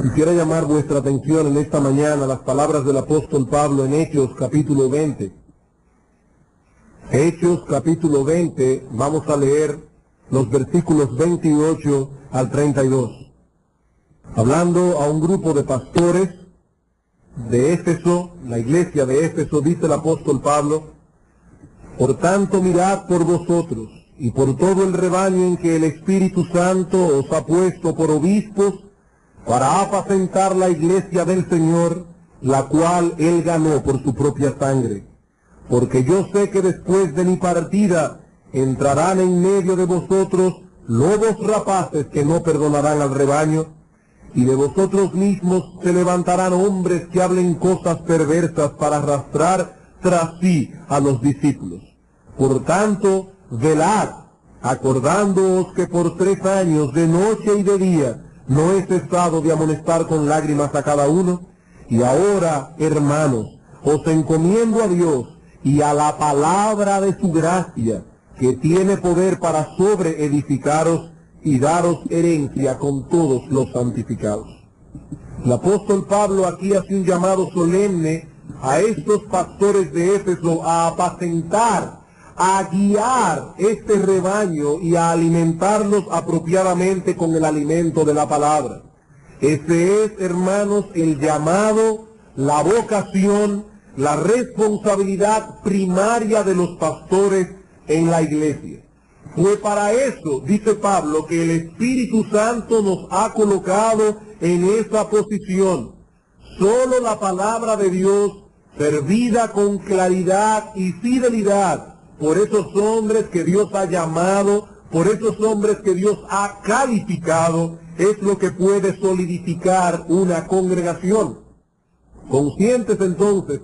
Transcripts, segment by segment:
Quisiera llamar vuestra atención en esta mañana a las palabras del apóstol Pablo en Hechos capítulo 20. Hechos capítulo 20, vamos a leer los versículos 28 al 32. Hablando a un grupo de pastores de Éfeso, la iglesia de Éfeso, dice el apóstol Pablo: por tanto mirad por vosotros y por todo el rebaño en que el Espíritu Santo os ha puesto por obispos, para apacentar la iglesia del Señor, la cual Él ganó por su propia sangre. Porque yo sé que después de mi partida entrarán en medio de vosotros lobos rapaces que no perdonarán al rebaño, y de vosotros mismos se levantarán hombres que hablen cosas perversas para arrastrar tras sí a los discípulos. Por tanto, velad, acordándoos que por 3 años, de noche y de día, no he cesado de amonestar con lágrimas a cada uno. Y ahora, hermanos, os encomiendo a Dios y a la palabra de su gracia, que tiene poder para sobreedificaros y daros herencia con todos los santificados. El apóstol Pablo aquí hace un llamado solemne a estos pastores de Éfeso a apacentar, a guiar este rebaño y a alimentarlos apropiadamente con el alimento de la palabra. Ese es, hermanos, el llamado, la vocación, la responsabilidad primaria de los pastores en la iglesia. Fue para eso, dice Pablo, que el Espíritu Santo nos ha colocado en esa posición. Solo la palabra de Dios, servida con claridad y fidelidad por esos hombres que Dios ha llamado, por esos hombres que Dios ha calificado, es lo que puede solidificar una congregación. Conscientes entonces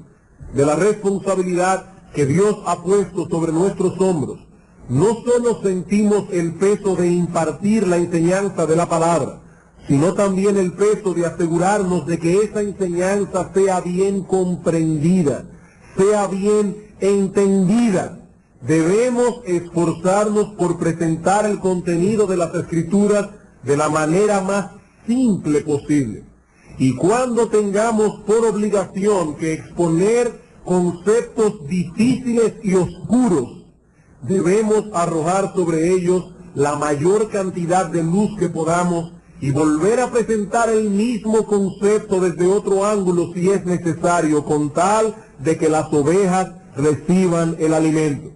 de la responsabilidad que Dios ha puesto sobre nuestros hombros, no solo sentimos el peso de impartir la enseñanza de la palabra, sino también el peso de asegurarnos de que esa enseñanza sea bien comprendida, sea bien entendida. Debemos esforzarnos por presentar el contenido de las Escrituras de la manera más simple posible. Y cuando tengamos por obligación que exponer conceptos difíciles y oscuros, debemos arrojar sobre ellos la mayor cantidad de luz que podamos y volver a presentar el mismo concepto desde otro ángulo si es necesario, con tal de que las ovejas reciban el alimento.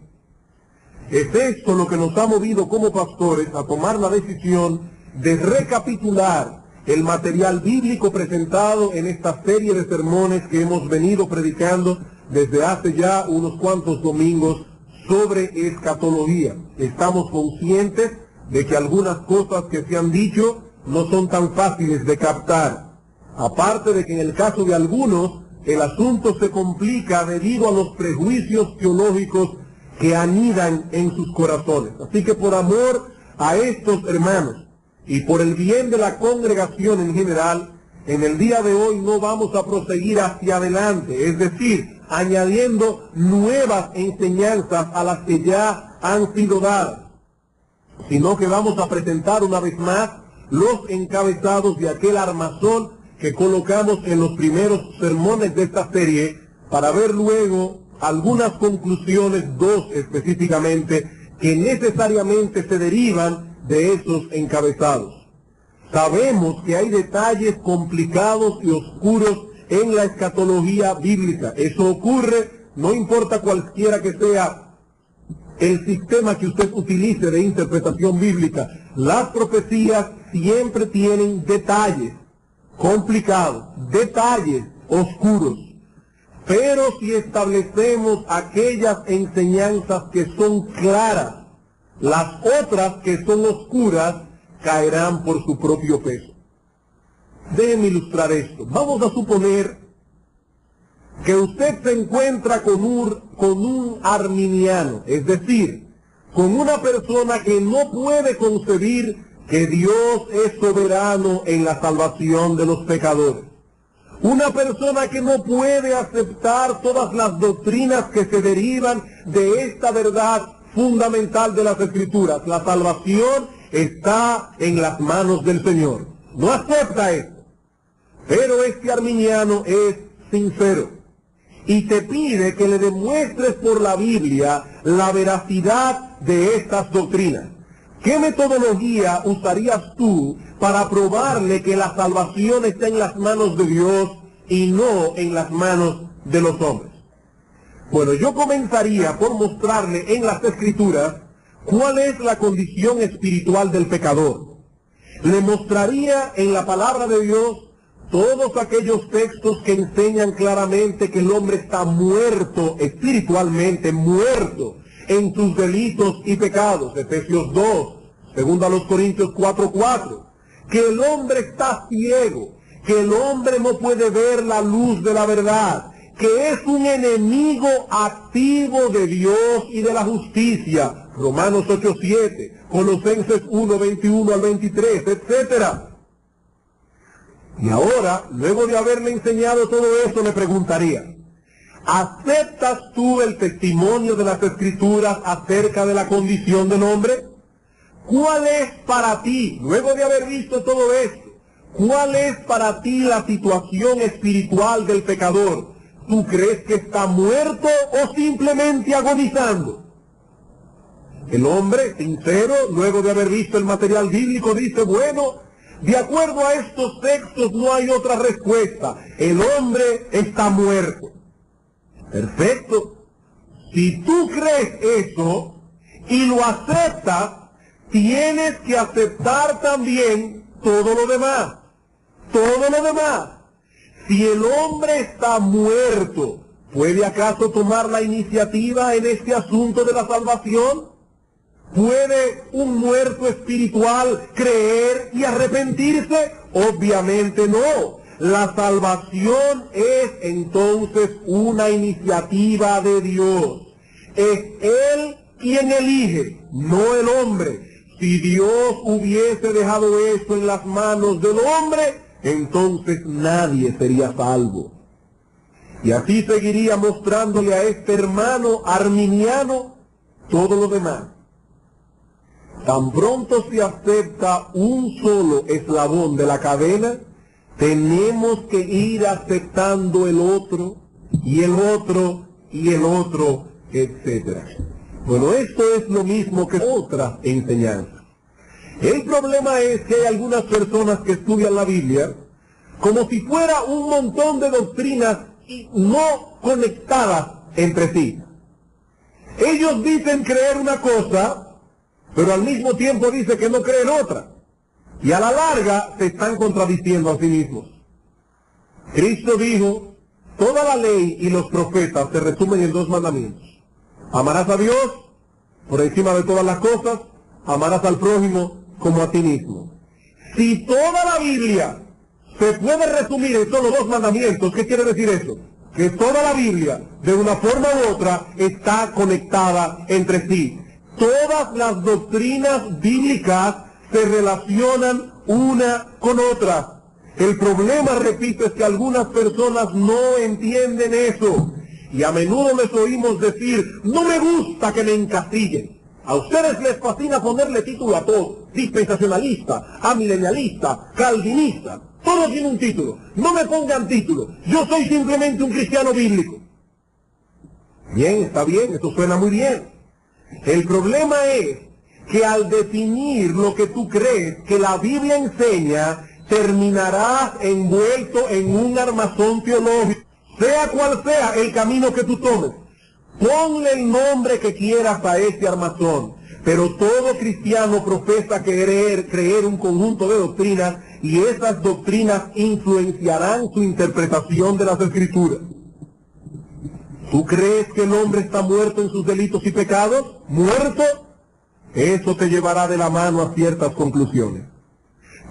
Es esto lo que nos ha movido como pastores a tomar la decisión de recapitular el material bíblico presentado en esta serie de sermones que hemos venido predicando desde hace ya unos cuantos domingos sobre escatología. Estamos conscientes de que algunas cosas que se han dicho no son tan fáciles de captar. Aparte de que en el caso de algunos el asunto se complica debido a los prejuicios teológicos que anidan en sus corazones. Así que por amor a estos hermanos y por el bien de la congregación en general, en el día de hoy no vamos a proseguir hacia adelante, es decir, añadiendo nuevas enseñanzas a las que ya han sido dadas, sino que vamos a presentar una vez más los encabezados de aquel armazón que colocamos en los primeros sermones de esta serie, para ver luego algunas conclusiones, 2 específicamente, que necesariamente se derivan de esos encabezados. Sabemos que hay detalles complicados y oscuros en la escatología bíblica. Eso ocurre, no importa cualquiera que sea el sistema que usted utilice de interpretación bíblica. Las profecías siempre tienen detalles complicados, detalles oscuros. Pero si establecemos aquellas enseñanzas que son claras, las otras que son oscuras caerán por su propio peso. Déjenme ilustrar esto. Vamos a suponer que usted se encuentra con un arminiano, es decir, con una persona que no puede concebir que Dios es soberano en la salvación de los pecadores. Una persona que no puede aceptar todas las doctrinas que se derivan de esta verdad fundamental de las Escrituras. La salvación está en las manos del Señor. No acepta esto. Pero este arminiano es sincero y te pide que le demuestres por la Biblia la veracidad de estas doctrinas. ¿Qué metodología usarías tú para probarle que la salvación está en las manos de Dios y no en las manos de los hombres? Bueno, yo comenzaría por mostrarle en las Escrituras cuál es la condición espiritual del pecador. Le mostraría en la palabra de Dios todos aquellos textos que enseñan claramente que el hombre está muerto espiritualmente, muerto en sus delitos y pecados. Efesios 2, segunda a los Corintios 4:4. Que el hombre está ciego, que el hombre no puede ver la luz de la verdad, que es un enemigo activo de Dios y de la justicia. Romanos 8:7, Colosenses 1:21 al 23, etcétera. Y ahora, luego de haberle enseñado todo eso, le preguntaría, ¿aceptas tú el testimonio de las Escrituras acerca de la condición del hombre? ¿Cuál es para ti, luego de haber visto todo esto, cuál es para ti la situación espiritual del pecador? ¿Tú crees que está muerto o simplemente agonizando? El hombre, sincero, luego de haber visto el material bíblico, dice, bueno, de acuerdo a estos textos no hay otra respuesta. El hombre está muerto. Perfecto. Si tú crees eso y lo aceptas, tienes que aceptar también todo lo demás. Todo lo demás. Si el hombre está muerto, ¿puede acaso tomar la iniciativa en este asunto de la salvación? ¿Puede un muerto espiritual creer y arrepentirse? Obviamente no. La salvación es entonces una iniciativa de Dios. Es Él quien elige, no el hombre. Si Dios hubiese dejado esto en las manos del hombre, entonces nadie sería salvo. Y así seguiría mostrándole a este hermano arminiano todo lo demás. Tan pronto se acepta un solo eslabón de la cadena, tenemos que ir aceptando el otro, y el otro, y el otro, etc. Bueno, esto es lo mismo que otras enseñanzas. El problema es que hay algunas personas que estudian la Biblia como si fuera un montón de doctrinas no conectadas entre sí. Ellos dicen creer una cosa, pero al mismo tiempo dice que no creen otra. Y a la larga se están contradiciendo a sí mismos. Cristo dijo, toda la ley y los profetas se resumen en 2 mandamientos. Amarás a Dios por encima de todas las cosas, amarás al prójimo como a ti mismo. Si toda la Biblia se puede resumir en solo 2 mandamientos, ¿qué quiere decir eso? Que toda la Biblia, de una forma u otra, está conectada entre sí. Todas las doctrinas bíblicas se relacionan una con otra. El problema, repito, es que algunas personas no entienden eso. Y a menudo les oímos decir, no me gusta que me encasillen. A ustedes les fascina ponerle título a todo. Dispensacionalista, amilenialista, calvinista. Todo tiene un título. No me pongan título. Yo soy simplemente un cristiano bíblico. Bien, está bien, eso suena muy bien. El problema es que al definir lo que tú crees que la Biblia enseña, terminarás envuelto en un armazón teológico. Sea cual sea el camino que tú tomes, ponle el nombre que quieras a ese armazón. Pero todo cristiano profesa creer un conjunto de doctrinas, y esas doctrinas influenciarán su interpretación de las Escrituras. ¿Tú crees que el hombre está muerto en sus delitos y pecados? ¿Muerto? Eso te llevará de la mano a ciertas conclusiones.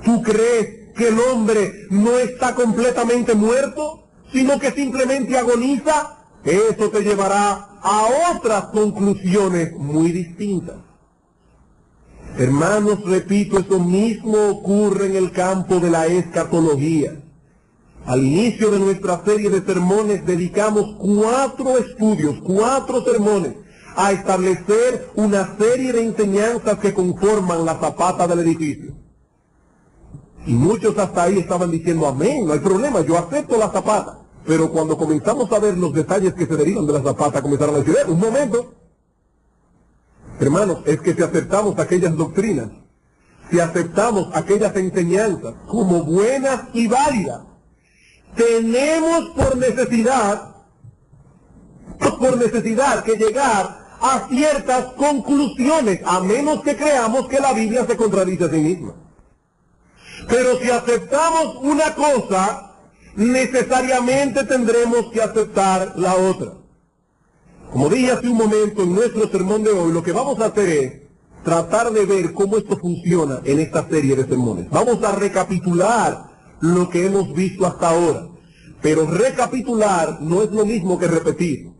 ¿Tú crees que el hombre no está completamente muerto, sino que simplemente agoniza? Eso te llevará a otras conclusiones muy distintas. Hermanos, repito, eso mismo ocurre en el campo de la escatología. Al inicio de nuestra serie de sermones dedicamos 4 estudios, 4 sermones, a establecer una serie de enseñanzas que conforman la zapata del edificio. Y muchos hasta ahí estaban diciendo, amén, no hay problema, yo acepto la zapata. Pero cuando comenzamos a ver los detalles que se derivan de la zapata, comenzaron a decir, un momento, hermanos, es que si aceptamos aquellas doctrinas, si aceptamos aquellas enseñanzas como buenas y válidas, tenemos por necesidad que llegar a ciertas conclusiones, a menos que creamos que la Biblia se contradice a sí misma. Pero si aceptamos una cosa, necesariamente tendremos que aceptar la otra. Como dije hace un momento en nuestro sermón de hoy, lo que vamos a hacer es tratar de ver cómo esto funciona en esta serie de sermones. Vamos a recapitular lo que hemos visto hasta ahora. Pero recapitular no es lo mismo que repetir.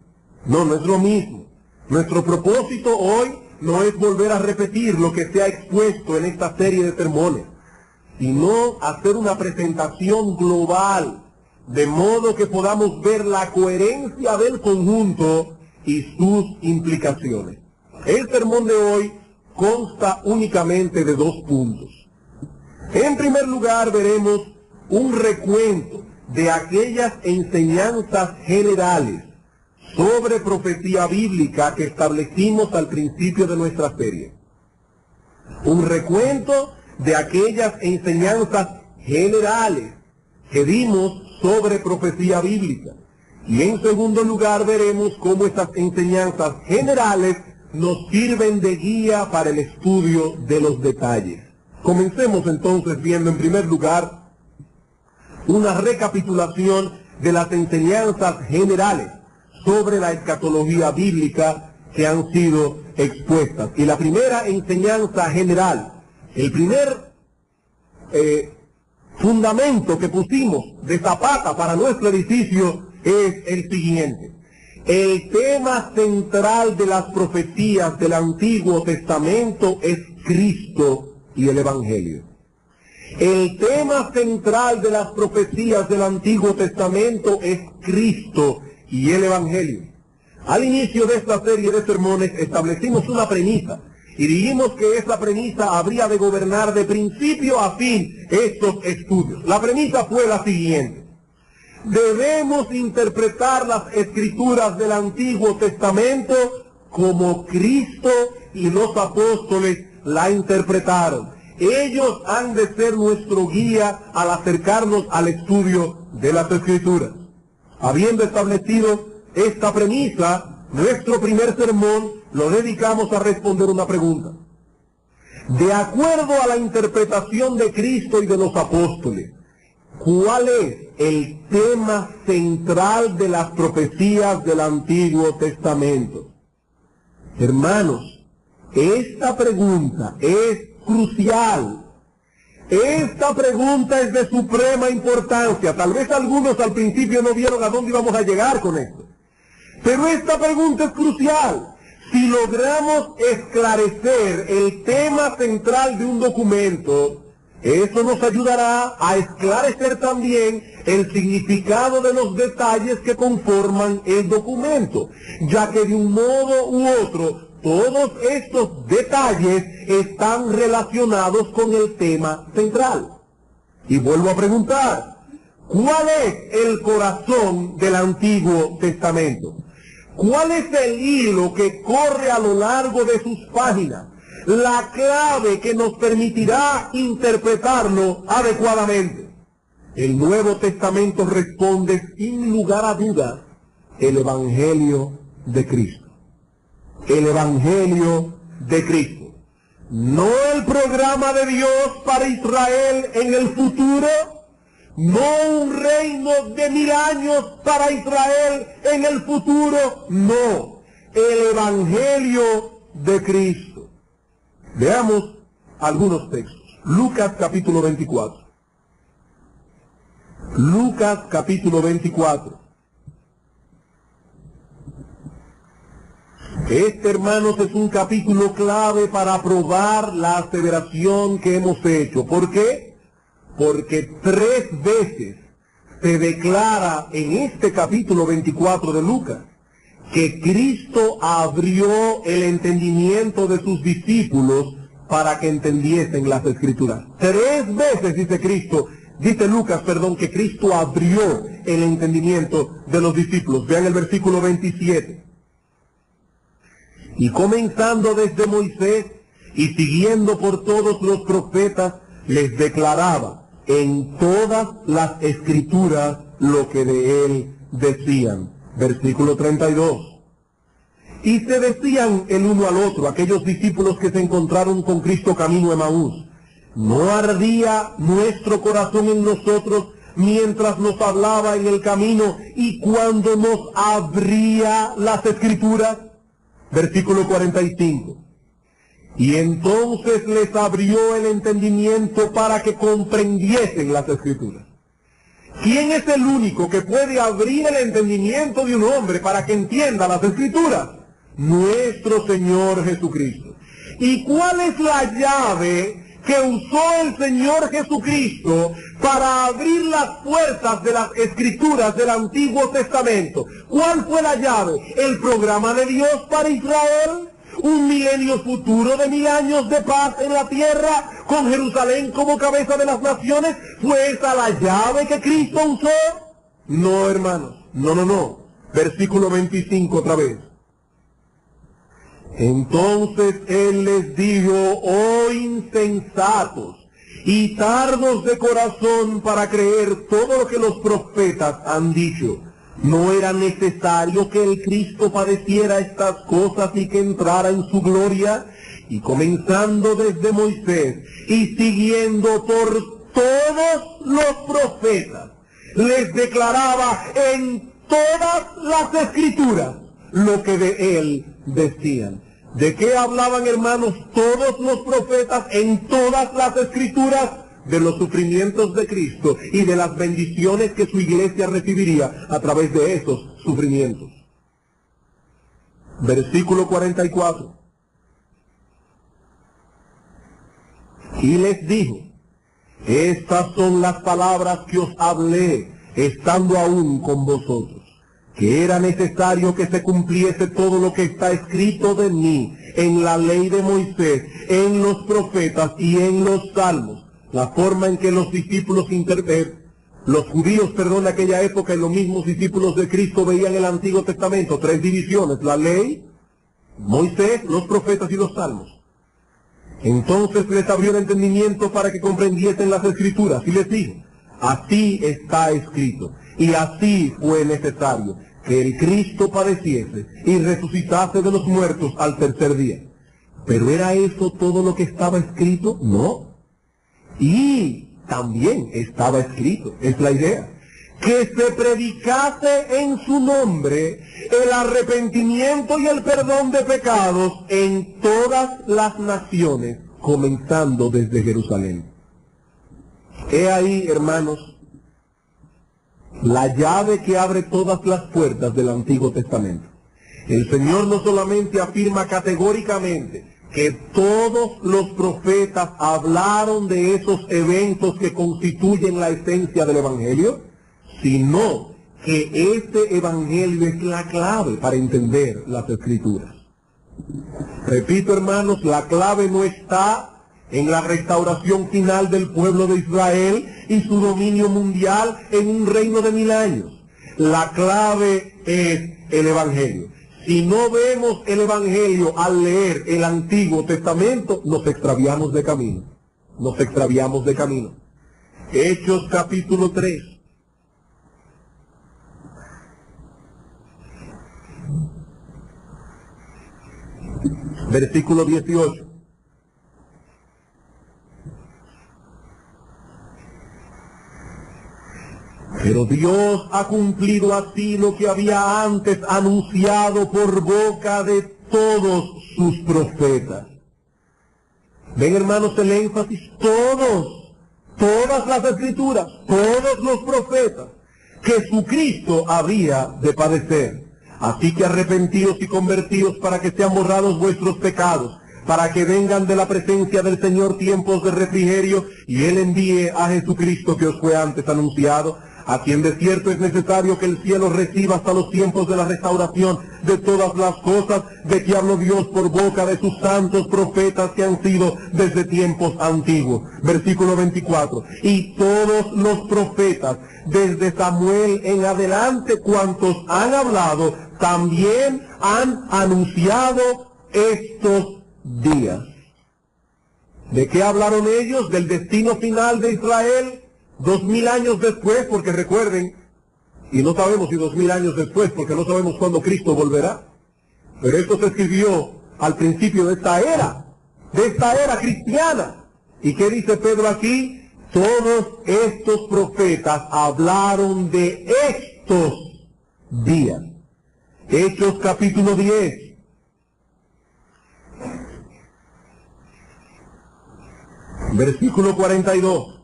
No es lo mismo. Nuestro propósito hoy no es volver a repetir lo que se ha expuesto en esta serie de sermones, sino hacer una presentación global, de modo que podamos ver la coherencia del conjunto y sus implicaciones. El sermón de hoy consta únicamente de 2 puntos. En primer lugar, veremos un recuento de aquellas enseñanzas generales sobre profecía bíblica que establecimos al principio de nuestra serie. Un recuento de aquellas enseñanzas generales que dimos sobre profecía bíblica. Y en segundo lugar veremos cómo estas enseñanzas generales nos sirven de guía para el estudio de los detalles. Comencemos entonces viendo en primer lugar una recapitulación de las enseñanzas generales sobre la escatología bíblica que han sido expuestas. Y la primera enseñanza general, el primer fundamento que pusimos de zapata para nuestro edificio es el siguiente. El tema central de las profecías del Antiguo Testamento es Cristo y el Evangelio. El tema central de las profecías del Antiguo Testamento es Cristo y el Evangelio. Al inicio de esta serie de sermones establecimos una premisa y dijimos que esa premisa habría de gobernar de principio a fin estos estudios. La premisa fue la siguiente: debemos interpretar las escrituras del Antiguo Testamento como Cristo y los apóstoles la interpretaron. Ellos han de ser nuestro guía al acercarnos al estudio de las escrituras. Habiendo establecido esta premisa, nuestro primer sermón lo dedicamos a responder una pregunta. De acuerdo a la interpretación de Cristo y de los apóstoles, ¿cuál es el tema central de las profecías del Antiguo Testamento? Hermanos, esta pregunta es crucial. Esta pregunta es de suprema importancia. Tal vez algunos al principio no vieron a dónde íbamos a llegar con esto. Pero esta pregunta es crucial. Si logramos esclarecer el tema central de un documento, eso nos ayudará a esclarecer también el significado de los detalles que conforman el documento, ya que de un modo u otro, todos estos detalles están relacionados con el tema central. Y vuelvo a preguntar, ¿cuál es el corazón del Antiguo Testamento? ¿Cuál es el hilo que corre a lo largo de sus páginas? La clave que nos permitirá interpretarlo adecuadamente. El Nuevo Testamento responde sin lugar a dudas el Evangelio de Cristo. El Evangelio de Cristo. No el programa de Dios para Israel en el futuro, no un reino de 1000 años para Israel en el futuro, no, el Evangelio de Cristo. Veamos algunos textos. Lucas capítulo 24. Lucas capítulo 24. Este, hermanos, es un capítulo clave para probar la aseveración que hemos hecho. ¿Por qué? Porque 3 veces se declara en este capítulo 24 de Lucas que Cristo abrió el entendimiento de sus discípulos para que entendiesen las Escrituras. 3 veces dice Lucas, que Cristo abrió el entendimiento de los discípulos. Vean el versículo 27. Y comenzando desde Moisés y siguiendo por todos los profetas, les declaraba en todas las Escrituras lo que de él decían. Versículo 32. Y se decían el uno al otro, aquellos discípulos que se encontraron con Cristo camino a Emaús: ¿no ardía nuestro corazón en nosotros mientras nos hablaba en el camino y cuando nos abría las Escrituras? Versículo 45. Y entonces les abrió el entendimiento para que comprendiesen las Escrituras. ¿Quién es el único que puede abrir el entendimiento de un hombre para que entienda las Escrituras? Nuestro Señor Jesucristo. ¿Y cuál es la llave que usó el Señor Jesucristo para abrir las puertas de las Escrituras del Antiguo Testamento? ¿Cuál fue la llave? ¿El programa de Dios para Israel? ¿Un milenio futuro de 1000 años de paz en la tierra, con Jerusalén como cabeza de las naciones? ¿Fue esa la llave que Cristo usó? No, hermanos, no. Versículo 25 otra vez. Entonces Él les dijo: oh insensatos y tardos de corazón para creer todo lo que los profetas han dicho. ¿No era necesario que el Cristo padeciera estas cosas y que entrara en su gloria? Y comenzando desde Moisés y siguiendo por todos los profetas, les declaraba en todas las Escrituras lo que de él decían. ¿De qué hablaban, hermanos, todos los profetas en todas las Escrituras? De los sufrimientos de Cristo y de las bendiciones que su iglesia recibiría a través de esos sufrimientos. Versículo 44. Y les dijo: estas son las palabras que os hablé estando aún con vosotros, que era necesario que se cumpliese todo lo que está escrito de mí en la ley de Moisés, en los profetas y en los salmos. La forma en que los discípulos los judíos, de aquella época, y los mismos discípulos de Cristo veían el Antiguo Testamento: 3 divisiones: la ley, Moisés, los profetas y los salmos. Entonces les abrió el entendimiento para que comprendiesen las Escrituras y les dijo: así está escrito, y así fue necesario que el Cristo padeciese y resucitase de los muertos al 3er día. ¿Pero era eso todo lo que estaba escrito? No. Y también estaba escrito, es la idea, que se predicase en su nombre el arrepentimiento y el perdón de pecados en todas las naciones, comenzando desde Jerusalén. He ahí, hermanos, la llave que abre todas las puertas del Antiguo Testamento. El Señor no solamente afirma categóricamente que todos los profetas hablaron de esos eventos que constituyen la esencia del Evangelio, sino que este Evangelio es la clave para entender las Escrituras. Repito, hermanos, la clave no está en la restauración final del pueblo de Israel y su dominio mundial en un reino de 1000 años. La clave es el Evangelio. Si no vemos el Evangelio al leer el Antiguo Testamento, nos extraviamos de camino. Hechos capítulo 3. Versículo 18. Pero Dios ha cumplido así lo que había antes anunciado por boca de todos sus profetas. Ven, hermanos, el énfasis: todas las Escrituras, todos los profetas, que su Cristo había de padecer. Así que arrepentíos y convertíos para que sean borrados vuestros pecados, para que vengan de la presencia del Señor tiempos de refrigerio, y Él envíe a Jesucristo que os fue antes anunciado, a quien de cierto es necesario que el cielo reciba hasta los tiempos de la restauración de todas las cosas, de que habló Dios por boca de sus santos profetas que han sido desde tiempos antiguos. Versículo 24. Y todos los profetas, desde Samuel en adelante, cuantos han hablado, también han anunciado estos días. ¿De qué hablaron ellos? Del destino final de Israel 2000 años después, porque recuerden, y no sabemos si 2000 años después, porque no sabemos cuándo Cristo volverá, pero esto se escribió al principio de esta era cristiana. ¿Y qué dice Pedro aquí? Todos estos profetas hablaron de estos días. Hechos capítulo 10. Versículo 42.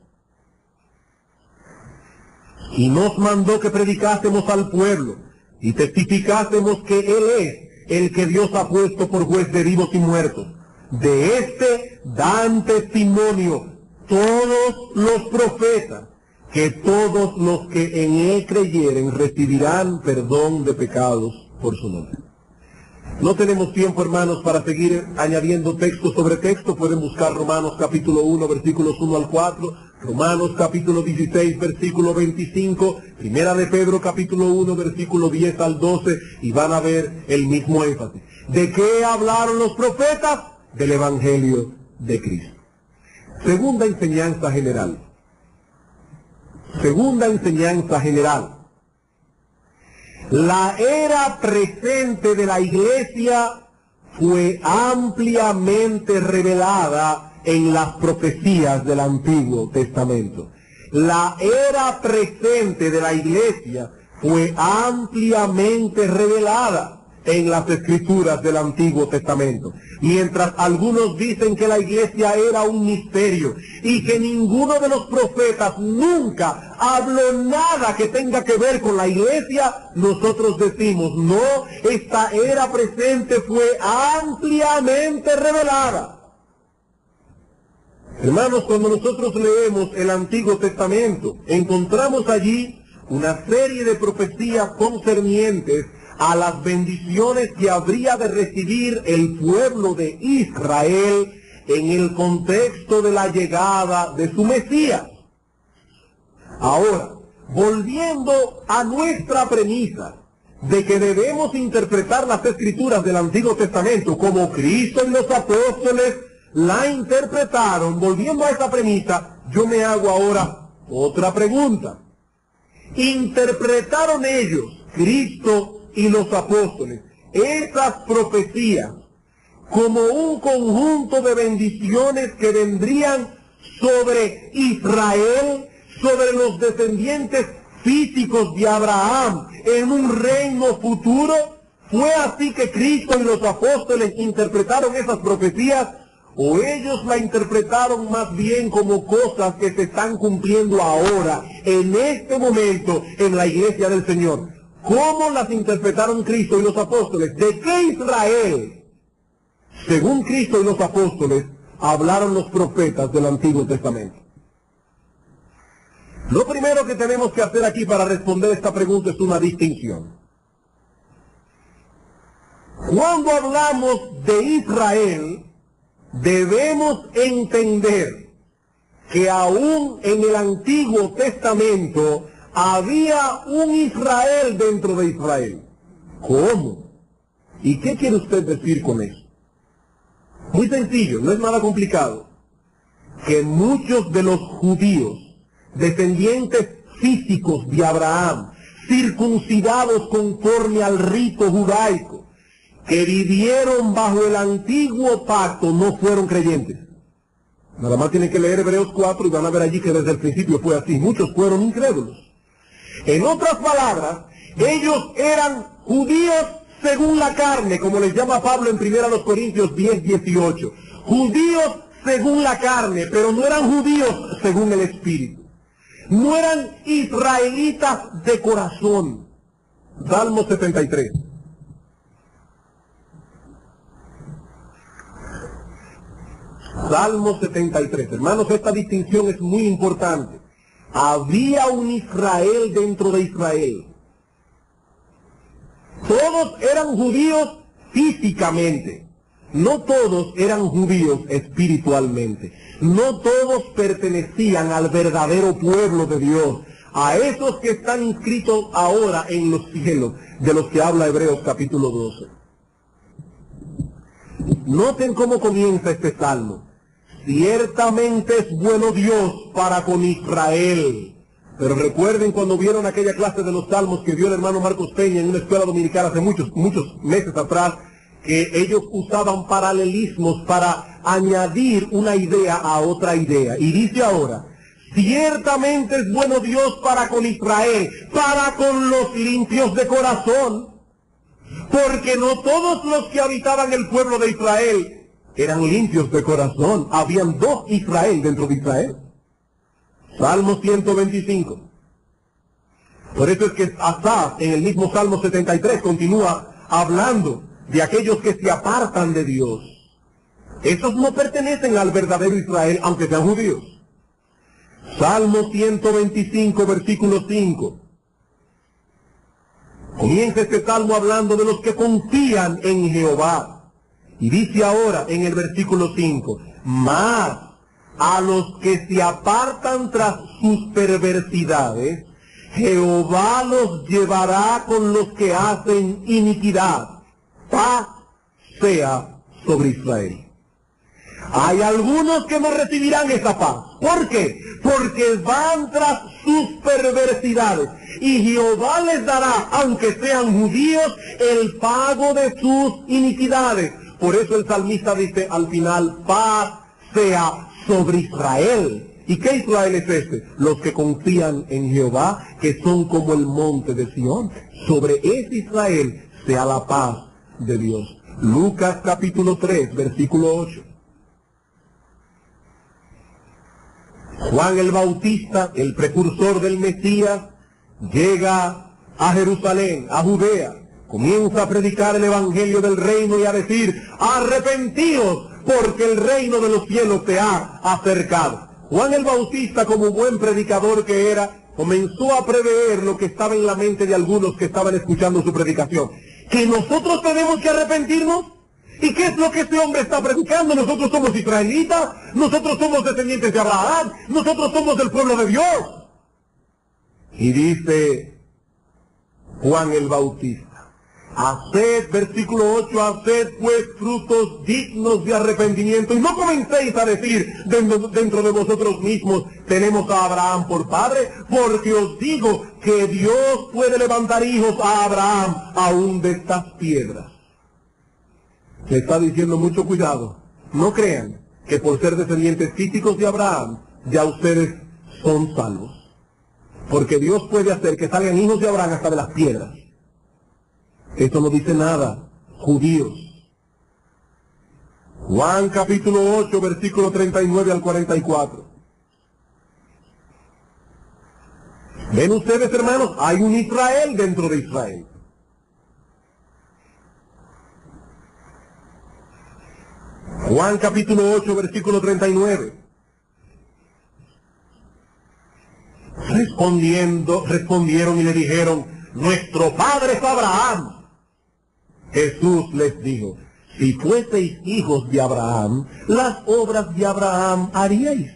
Y nos mandó que predicásemos al pueblo y testificásemos que Él es el que Dios ha puesto por juez de vivos y muertos. De este dan testimonio todos los profetas, que todos los que en Él creyeren recibirán perdón de pecados por su nombre. No tenemos tiempo, hermanos, para seguir añadiendo texto sobre texto. Pueden buscar Romanos capítulo 1, versículos 1 al 4, Romanos capítulo 16, versículo 25, Primera de Pedro capítulo 1, versículo 10 al 12, y van a ver el mismo énfasis. ¿De qué hablaron los profetas? Del Evangelio de Cristo. Segunda enseñanza general. Segunda enseñanza general. La era presente de la iglesia fue ampliamente revelada en las profecías del Antiguo Testamento. La era presente de la iglesia fue ampliamente revelada en las escrituras del Antiguo Testamento. Mientras algunos dicen que la iglesia era un misterio y que ninguno de los profetas nunca habló nada que tenga que ver con la iglesia, nosotros decimos, no, esta era presente fue ampliamente revelada. Hermanos, cuando nosotros leemos el Antiguo Testamento, encontramos allí una serie de profecías concernientes a las bendiciones que habría de recibir el pueblo de Israel en el contexto de la llegada de su Mesías. Ahora, volviendo a nuestra premisa de que debemos interpretar las escrituras del Antiguo Testamento como Cristo y los apóstoles la interpretaron, volviendo a esa premisa, yo me hago ahora otra pregunta. ¿Interpretaron ellos, Cristo y los apóstoles, esas profecías como un conjunto de bendiciones que vendrían sobre Israel, sobre los descendientes físicos de Abraham en un reino futuro? ¿Fue así que Cristo y los apóstoles interpretaron esas profecías? ¿O ellos la interpretaron más bien como cosas que se están cumpliendo ahora, en este momento, en la iglesia del Señor? ¿Cómo las interpretaron Cristo y los apóstoles? ¿De qué Israel, según Cristo y los apóstoles, hablaron los profetas del Antiguo Testamento? Lo primero que tenemos que hacer aquí para responder esta pregunta es una distinción. Cuando hablamos de Israel, debemos entender que aún en el Antiguo Testamento había un Israel dentro de Israel. ¿Cómo? ¿Y qué quiere usted decir con eso? Muy sencillo, no es nada complicado. Que muchos de los judíos, descendientes físicos de Abraham, circuncidados conforme al rito judaico, que vivieron bajo el antiguo pacto, no fueron creyentes. Nada más tienen que leer Hebreos 4 y van a ver allí que desde el principio fue así. Muchos fueron incrédulos. En otras palabras, ellos eran judíos según la carne, como les llama Pablo en 1 Corintios 10, 18. Judíos según la carne, pero no eran judíos según el Espíritu. No eran israelitas de corazón. Salmo 73. Salmo 73. Hermanos, esta distinción es muy importante, Había un Israel dentro de Israel. Todos eran judíos físicamente. No todos eran judíos espiritualmente. No todos pertenecían al verdadero pueblo de Dios, a esos que están inscritos ahora en los cielos, de los que habla Hebreos capítulo 12. Noten cómo comienza este salmo. Ciertamente es bueno Dios para con Israel. Pero recuerden cuando vieron aquella clase de los salmos que dio el hermano Marcos Peña en una escuela dominical hace muchos meses atrás, que ellos usaban paralelismos para añadir una idea a otra idea. Y dice ahora, ciertamente es bueno Dios para con Israel, para con los limpios de corazón, porque no todos los que habitaban el pueblo de Israel eran limpios de corazón. Habían dos Israel dentro de Israel. Salmo 125. Por eso es que Asaf en el mismo Salmo 73 continúa hablando de aquellos que se apartan de Dios. Esos no pertenecen al verdadero Israel, aunque sean judíos. Salmo 125, versículo 5. Comienza este salmo hablando de los que confían en Jehová. Y dice ahora en el versículo 5, mas a los que se apartan tras sus perversidades, Jehová los llevará con los que hacen iniquidad. Paz sea sobre Israel. Hay algunos que no recibirán esa paz. ¿Por qué? Porque van tras sus perversidades. Y Jehová les dará, aunque sean judíos, el pago de sus iniquidades. Por eso el salmista dice al final, paz sea sobre Israel. ¿Y qué Israel es este? Los que confían en Jehová, que son como el monte de Sión. Sobre ese Israel sea la paz de Dios. Lucas capítulo 3, versículo 8. Juan el Bautista, el precursor del Mesías, llega a Jerusalén, a Judea, comienza a predicar el evangelio del reino y a decir, arrepentíos, porque el reino de los cielos se ha acercado. Juan el Bautista, como buen predicador que era, comenzó a prever lo que estaba en la mente de algunos que estaban escuchando su predicación. ¿Que nosotros tenemos que arrepentirnos? ¿Y qué es lo que este hombre está predicando? Nosotros somos israelitas, nosotros somos descendientes de Abraham, nosotros somos del pueblo de Dios. Y dice Juan el Bautista, haced, versículo 8, haced pues frutos dignos de arrepentimiento, y no comencéis a decir dentro de vosotros mismos, tenemos a Abraham por padre, porque os digo que Dios puede levantar hijos a Abraham aún de estas piedras. Le está diciendo mucho cuidado, no crean que por ser descendientes físicos de Abraham, ya ustedes son salvos, porque Dios puede hacer que salgan hijos de Abraham hasta de las piedras. Esto no dice nada, judíos. Juan capítulo 8, versículo 39 al 44. ¿Ven ustedes, hermanos? Hay un Israel dentro de Israel. Juan capítulo 8, versículo 39. Respondieron y le dijeron, nuestro padre es Abraham. Jesús les dijo, si fueseis hijos de Abraham, las obras de Abraham haríais.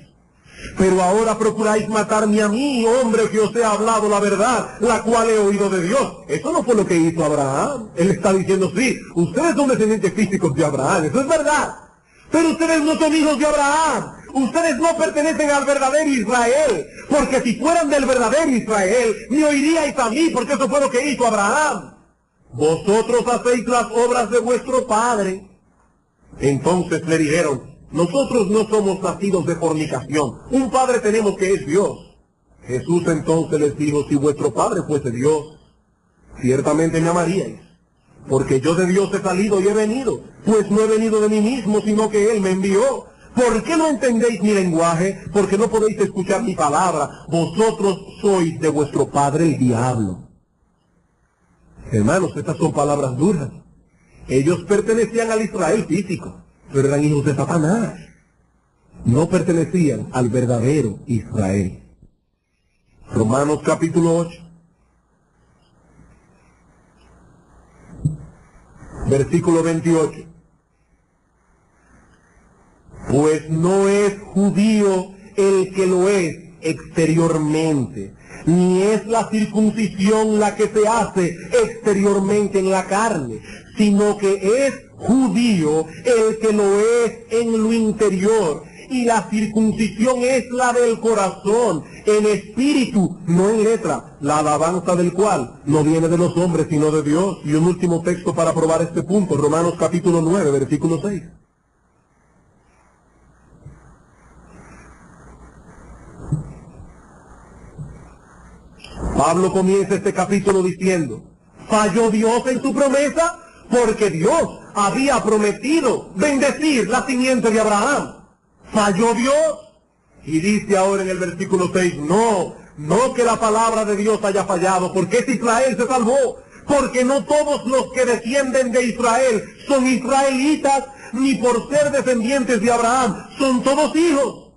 Pero ahora procuráis matarme a mí, hombre que os he hablado la verdad, la cual he oído de Dios. Eso no fue lo que hizo Abraham. Él está diciendo, sí, ustedes son descendientes físicos de Abraham, eso es verdad. Pero ustedes no son hijos de Abraham. Ustedes no pertenecen al verdadero Israel. Porque si fueran del verdadero Israel, me oiríais a mí, porque eso fue lo que hizo Abraham. Vosotros hacéis las obras de vuestro padre. Entonces le dijeron, nosotros no somos nacidos de fornicación. Un padre tenemos que es Dios. Jesús entonces les dijo, si vuestro padre fuese Dios, ciertamente me amaríais. Porque yo de Dios he salido y he venido, pues no he venido de mí mismo, sino que Él me envió. ¿Por qué no entendéis mi lenguaje? Porque no podéis escuchar mi palabra. Vosotros sois de vuestro padre el diablo. Hermanos, estas son palabras duras. Ellos pertenecían al Israel físico, pero eran hijos de Satanás. No pertenecían al verdadero Israel. Romanos capítulo 8. Versículo 28. Pues no es judío el que lo es exteriormente, ni es la circuncisión la que se hace exteriormente en la carne, sino que es judío el que lo es en lo interior, y la circuncisión es la del corazón, en espíritu, no en letra, la alabanza del cual no viene de los hombres, sino de Dios. Y un último texto para probar este punto, Romanos capítulo 9, versículo 6. Pablo comienza este capítulo diciendo, ¿falló Dios en su promesa? Porque Dios había prometido bendecir la simiente de Abraham. ¿Falló Dios? Y dice ahora en el versículo 6, no que la palabra de Dios haya fallado, porque es Israel se salvó, porque no todos los que descienden de Israel son israelitas, ni por ser descendientes de Abraham son todos hijos.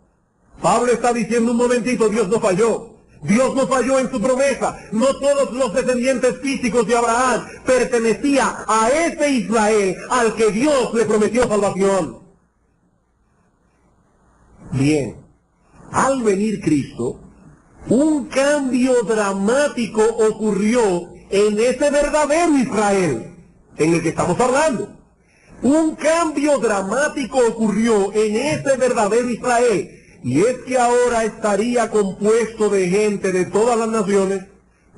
Pablo está diciendo un momentito, Dios no falló. Dios no falló en su promesa. No todos los descendientes físicos de Abraham pertenecían a ese Israel al que Dios le prometió salvación. Bien, al venir Cristo, un cambio dramático ocurrió en ese verdadero Israel en el que estamos hablando. Un cambio dramático ocurrió en ese verdadero Israel. Y es que ahora estaría compuesto de gente de todas las naciones,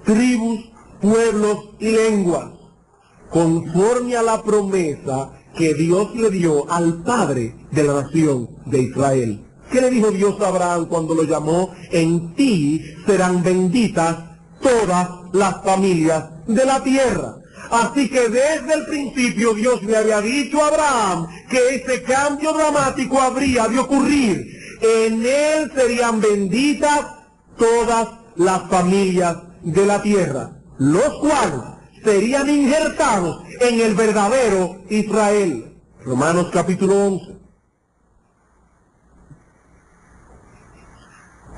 tribus, pueblos y lenguas, conforme a la promesa que Dios le dio al padre de la nación de Israel. ¿Qué le dijo Dios a Abraham cuando lo llamó? En ti serán benditas todas las familias de la tierra. Así que desde el principio Dios le había dicho a Abraham que ese cambio dramático habría de ocurrir. En él serían benditas todas las familias de la tierra, los cuales serían injertados en el verdadero Israel. Romanos capítulo 11.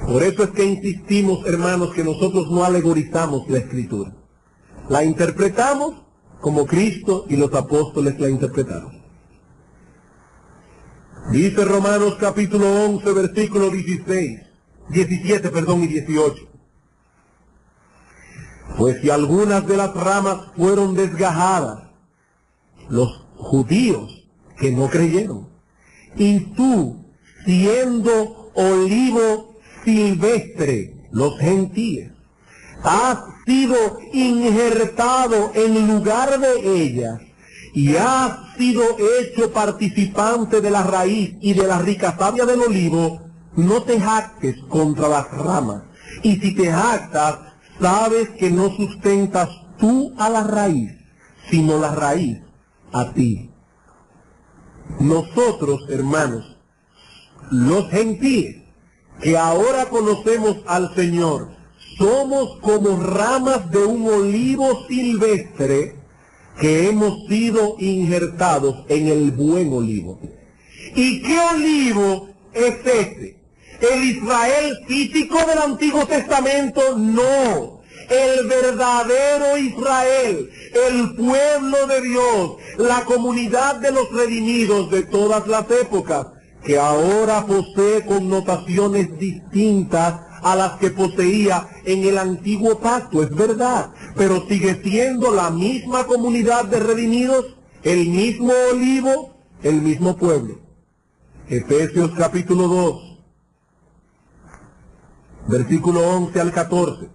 Por eso es que insistimos, hermanos, que nosotros no alegorizamos la Escritura. La interpretamos como Cristo y los apóstoles la interpretaron. Dice Romanos capítulo 11, versículo 17 y 18. Pues si algunas de las ramas fueron desgajadas, los judíos que no creyeron, y tú, siendo olivo silvestre, los gentiles, has sido injertado en lugar de ellas, y has sido hecho participante de la raíz y de la rica savia del olivo, no te jactes contra las ramas. Y si te jactas, sabes que no sustentas tú a la raíz, sino la raíz a ti. Nosotros, hermanos, los gentiles, que ahora conocemos al Señor, somos como ramas de un olivo silvestre, que hemos sido injertados en el buen olivo. ¿Y qué olivo es este? ¿El Israel físico del Antiguo Testamento? No. El verdadero Israel, el pueblo de Dios, la comunidad de los redimidos de todas las épocas, que ahora posee connotaciones distintas a las que poseía en el antiguo pacto, es verdad, pero sigue siendo la misma comunidad de redimidos, el mismo olivo, el mismo pueblo. Efesios capítulo 2, versículo 11 al 14.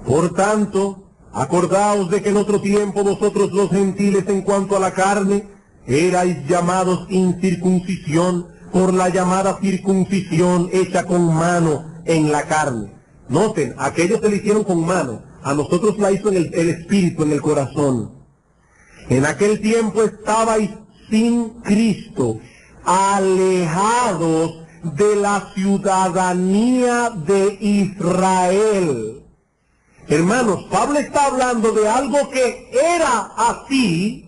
Por tanto, acordaos de que en otro tiempo vosotros los gentiles en cuanto a la carne, erais llamados incircuncisión por la llamada circuncisión hecha con mano en la carne. Noten, aquellos se le hicieron con mano, a nosotros la hizo en el espíritu, en el corazón. En aquel tiempo estabais sin Cristo, alejados de la ciudadanía de Israel. Hermanos, Pablo está hablando de algo que era así,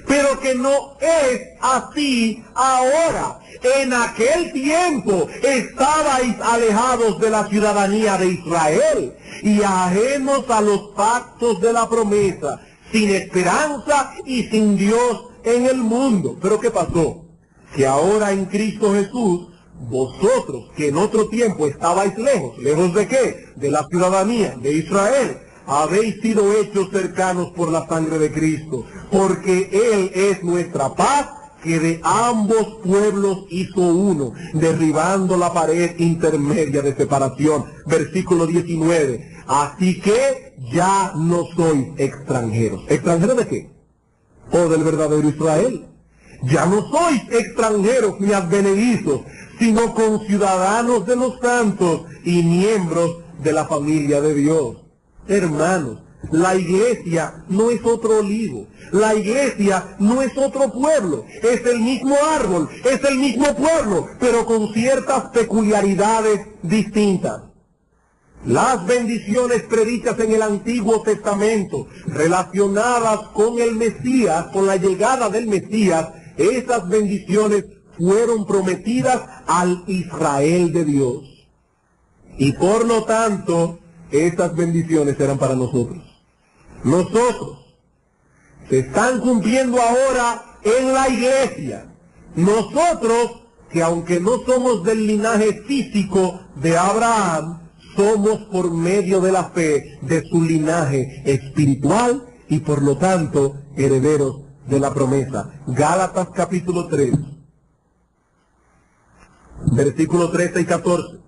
pero que no es así ahora. En aquel tiempo estabais alejados de la ciudadanía de Israel y ajenos a los pactos de la promesa, sin esperanza y sin Dios en el mundo. ¿Pero qué pasó? Que ahora en Cristo Jesús, vosotros que en otro tiempo estabais lejos, ¿lejos de qué? De la ciudadanía de Israel, habéis sido hechos cercanos por la sangre de Cristo, porque Él es nuestra paz, que de ambos pueblos hizo uno, derribando la pared intermedia de separación. Versículo 19. Así que ya no sois extranjeros. ¿Extranjeros de qué? O del verdadero Israel. Ya no sois extranjeros ni advenedizos, sino conciudadanos de los santos y miembros de la familia de Dios. Hermanos, la iglesia no es otro olivo, la iglesia no es otro pueblo, es el mismo árbol, es el mismo pueblo, pero con ciertas peculiaridades distintas. Las bendiciones predichas en el Antiguo Testamento, relacionadas con el Mesías, con la llegada del Mesías, esas bendiciones fueron prometidas al Israel de Dios. Y por lo tanto, esas bendiciones eran para nosotros. Nosotros se están cumpliendo ahora en la iglesia. Nosotros, que aunque no somos del linaje físico de Abraham, somos por medio de la fe de su linaje espiritual y por lo tanto herederos de la promesa. Gálatas capítulo 3, versículos 13 y 14.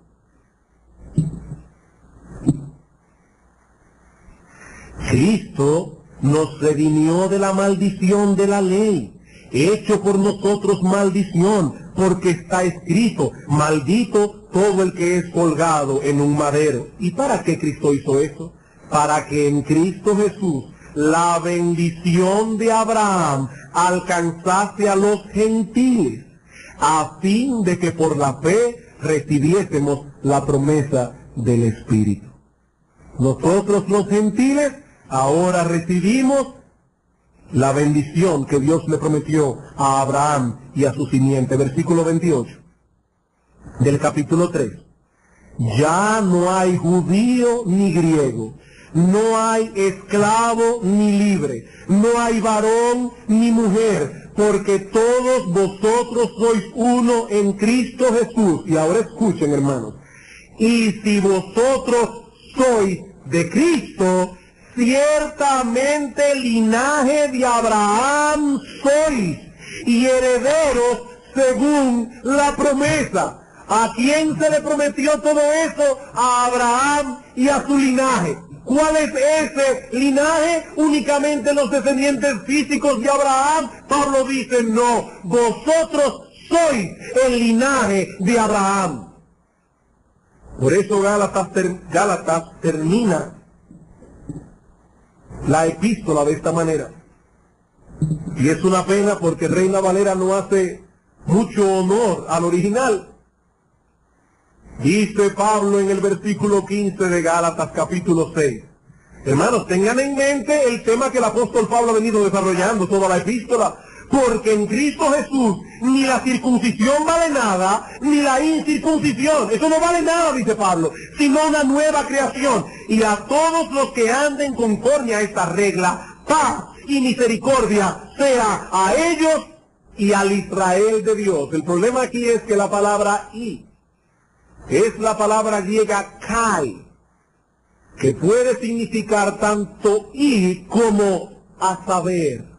Cristo nos redimió de la maldición de la ley, hecho por nosotros maldición, porque está escrito, maldito todo el que es colgado en un madero. ¿Y para qué Cristo hizo eso? Para que en Cristo Jesús la bendición de Abraham alcanzase a los gentiles, a fin de que por la fe recibiésemos la promesa del Espíritu. Nosotros los gentiles ahora recibimos la bendición que Dios le prometió a Abraham y a su simiente. Versículo 28 del capítulo 3. Ya no hay judío ni griego, no hay esclavo ni libre, no hay varón ni mujer, porque todos vosotros sois uno en Cristo Jesús. Y ahora escuchen, hermanos. Y si vosotros sois de Cristo, ciertamente linaje de Abraham sois, y herederos según la promesa. ¿A quién se le prometió todo eso? A Abraham y a su linaje. ¿Cuál es ese linaje? Únicamente los descendientes físicos de Abraham. Pablo dice, no, vosotros sois el linaje de Abraham. Por eso Gálatas termina la epístola de esta manera. Y es una pena porque Reina Valera no hace mucho honor al original. Dice Pablo en el versículo 15 de Gálatas capítulo 6. Hermanos, tengan en mente el tema que el apóstol Pablo ha venido desarrollando toda la epístola. Porque en Cristo Jesús ni la circuncisión vale nada, ni la incircuncisión. Eso no vale nada, dice Pablo, sino una nueva creación. Y a todos los que anden conforme a esta regla, paz y misericordia sea a ellos y al Israel de Dios. El problema aquí es que la palabra "y" es la palabra griega "kai", que puede significar tanto "y" como "a saber".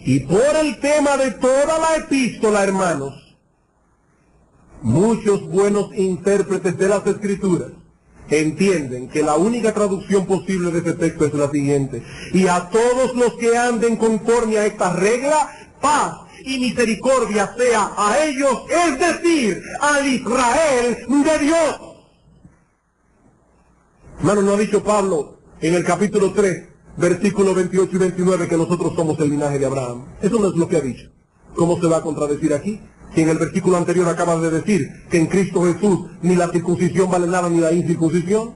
Y por el tema de toda la epístola, hermanos, muchos buenos intérpretes de las Escrituras entienden que la única traducción posible de este texto es la siguiente: y a todos los que anden conforme a esta regla, paz y misericordia sea a ellos, es decir, al Israel de Dios. Hermano, ¿no ha dicho Pablo en el capítulo 3, versículos 28 y 29, que nosotros somos el linaje de Abraham? Eso no es lo que ha dicho. ¿Cómo se va a contradecir aquí? Si en el versículo anterior acaba de decir que en Cristo Jesús ni la circuncisión vale nada ni la incircuncisión.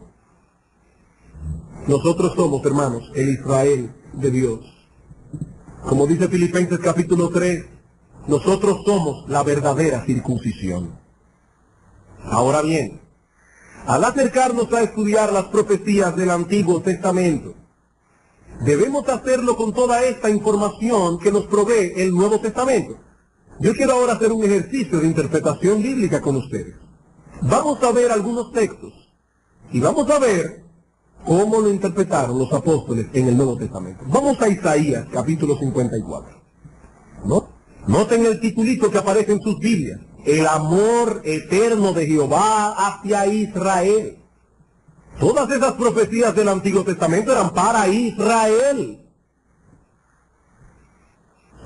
Nosotros somos, hermanos, el Israel de Dios. Como dice Filipenses capítulo 3, nosotros somos la verdadera circuncisión. Ahora bien, al acercarnos a estudiar las profecías del Antiguo Testamento, debemos hacerlo con toda esta información que nos provee el Nuevo Testamento. Yo quiero ahora hacer un ejercicio de interpretación bíblica con ustedes. Vamos a ver algunos textos y vamos a ver cómo lo interpretaron los apóstoles en el Nuevo Testamento. Vamos a Isaías, capítulo 54. ¿No? Noten el titulito que aparece en sus Biblias. El amor eterno de Jehová hacia Israel. Todas esas profecías del Antiguo Testamento eran para Israel.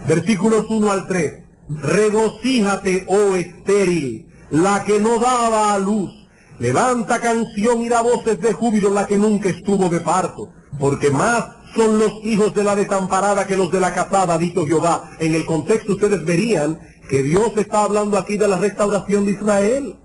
Versículos 1 al 3. Regocíjate, oh estéril, la que no daba a luz. Levanta canción y da voces de júbilo la que nunca estuvo de parto. Porque más son los hijos de la desamparada que los de la casada, ha dicho Jehová. En el contexto ustedes verían que Dios está hablando aquí de la restauración de Israel.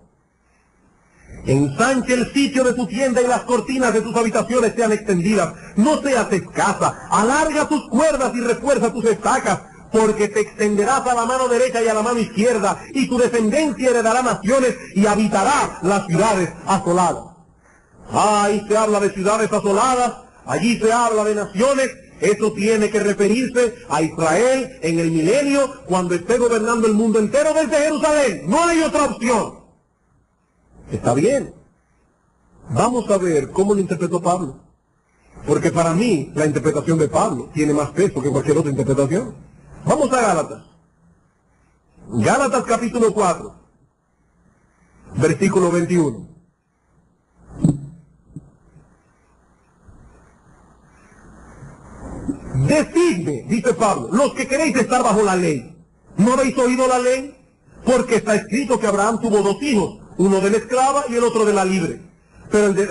Ensanche el sitio de tu tienda y las cortinas de tus habitaciones sean extendidas. No seas escasa. Alarga tus cuerdas y refuerza tus estacas, porque te extenderás a la mano derecha y a la mano izquierda, y tu descendencia heredará naciones y habitará las ciudades asoladas. Ahí se habla de ciudades asoladas, allí se habla de naciones. Eso tiene que referirse a Israel en el milenio, cuando esté gobernando el mundo entero desde Jerusalén. No hay otra opción. Está bien. Vamos a ver cómo lo interpretó Pablo. Porque para mí la interpretación de Pablo tiene más peso que cualquier otra interpretación. Vamos a Gálatas. Gálatas capítulo 4, versículo 21. Decidme, dice Pablo, los que queréis estar bajo la ley, ¿no habéis oído la ley? Porque está escrito que Abraham tuvo dos hijos, uno de la esclava y el otro de la libre. Pero el de,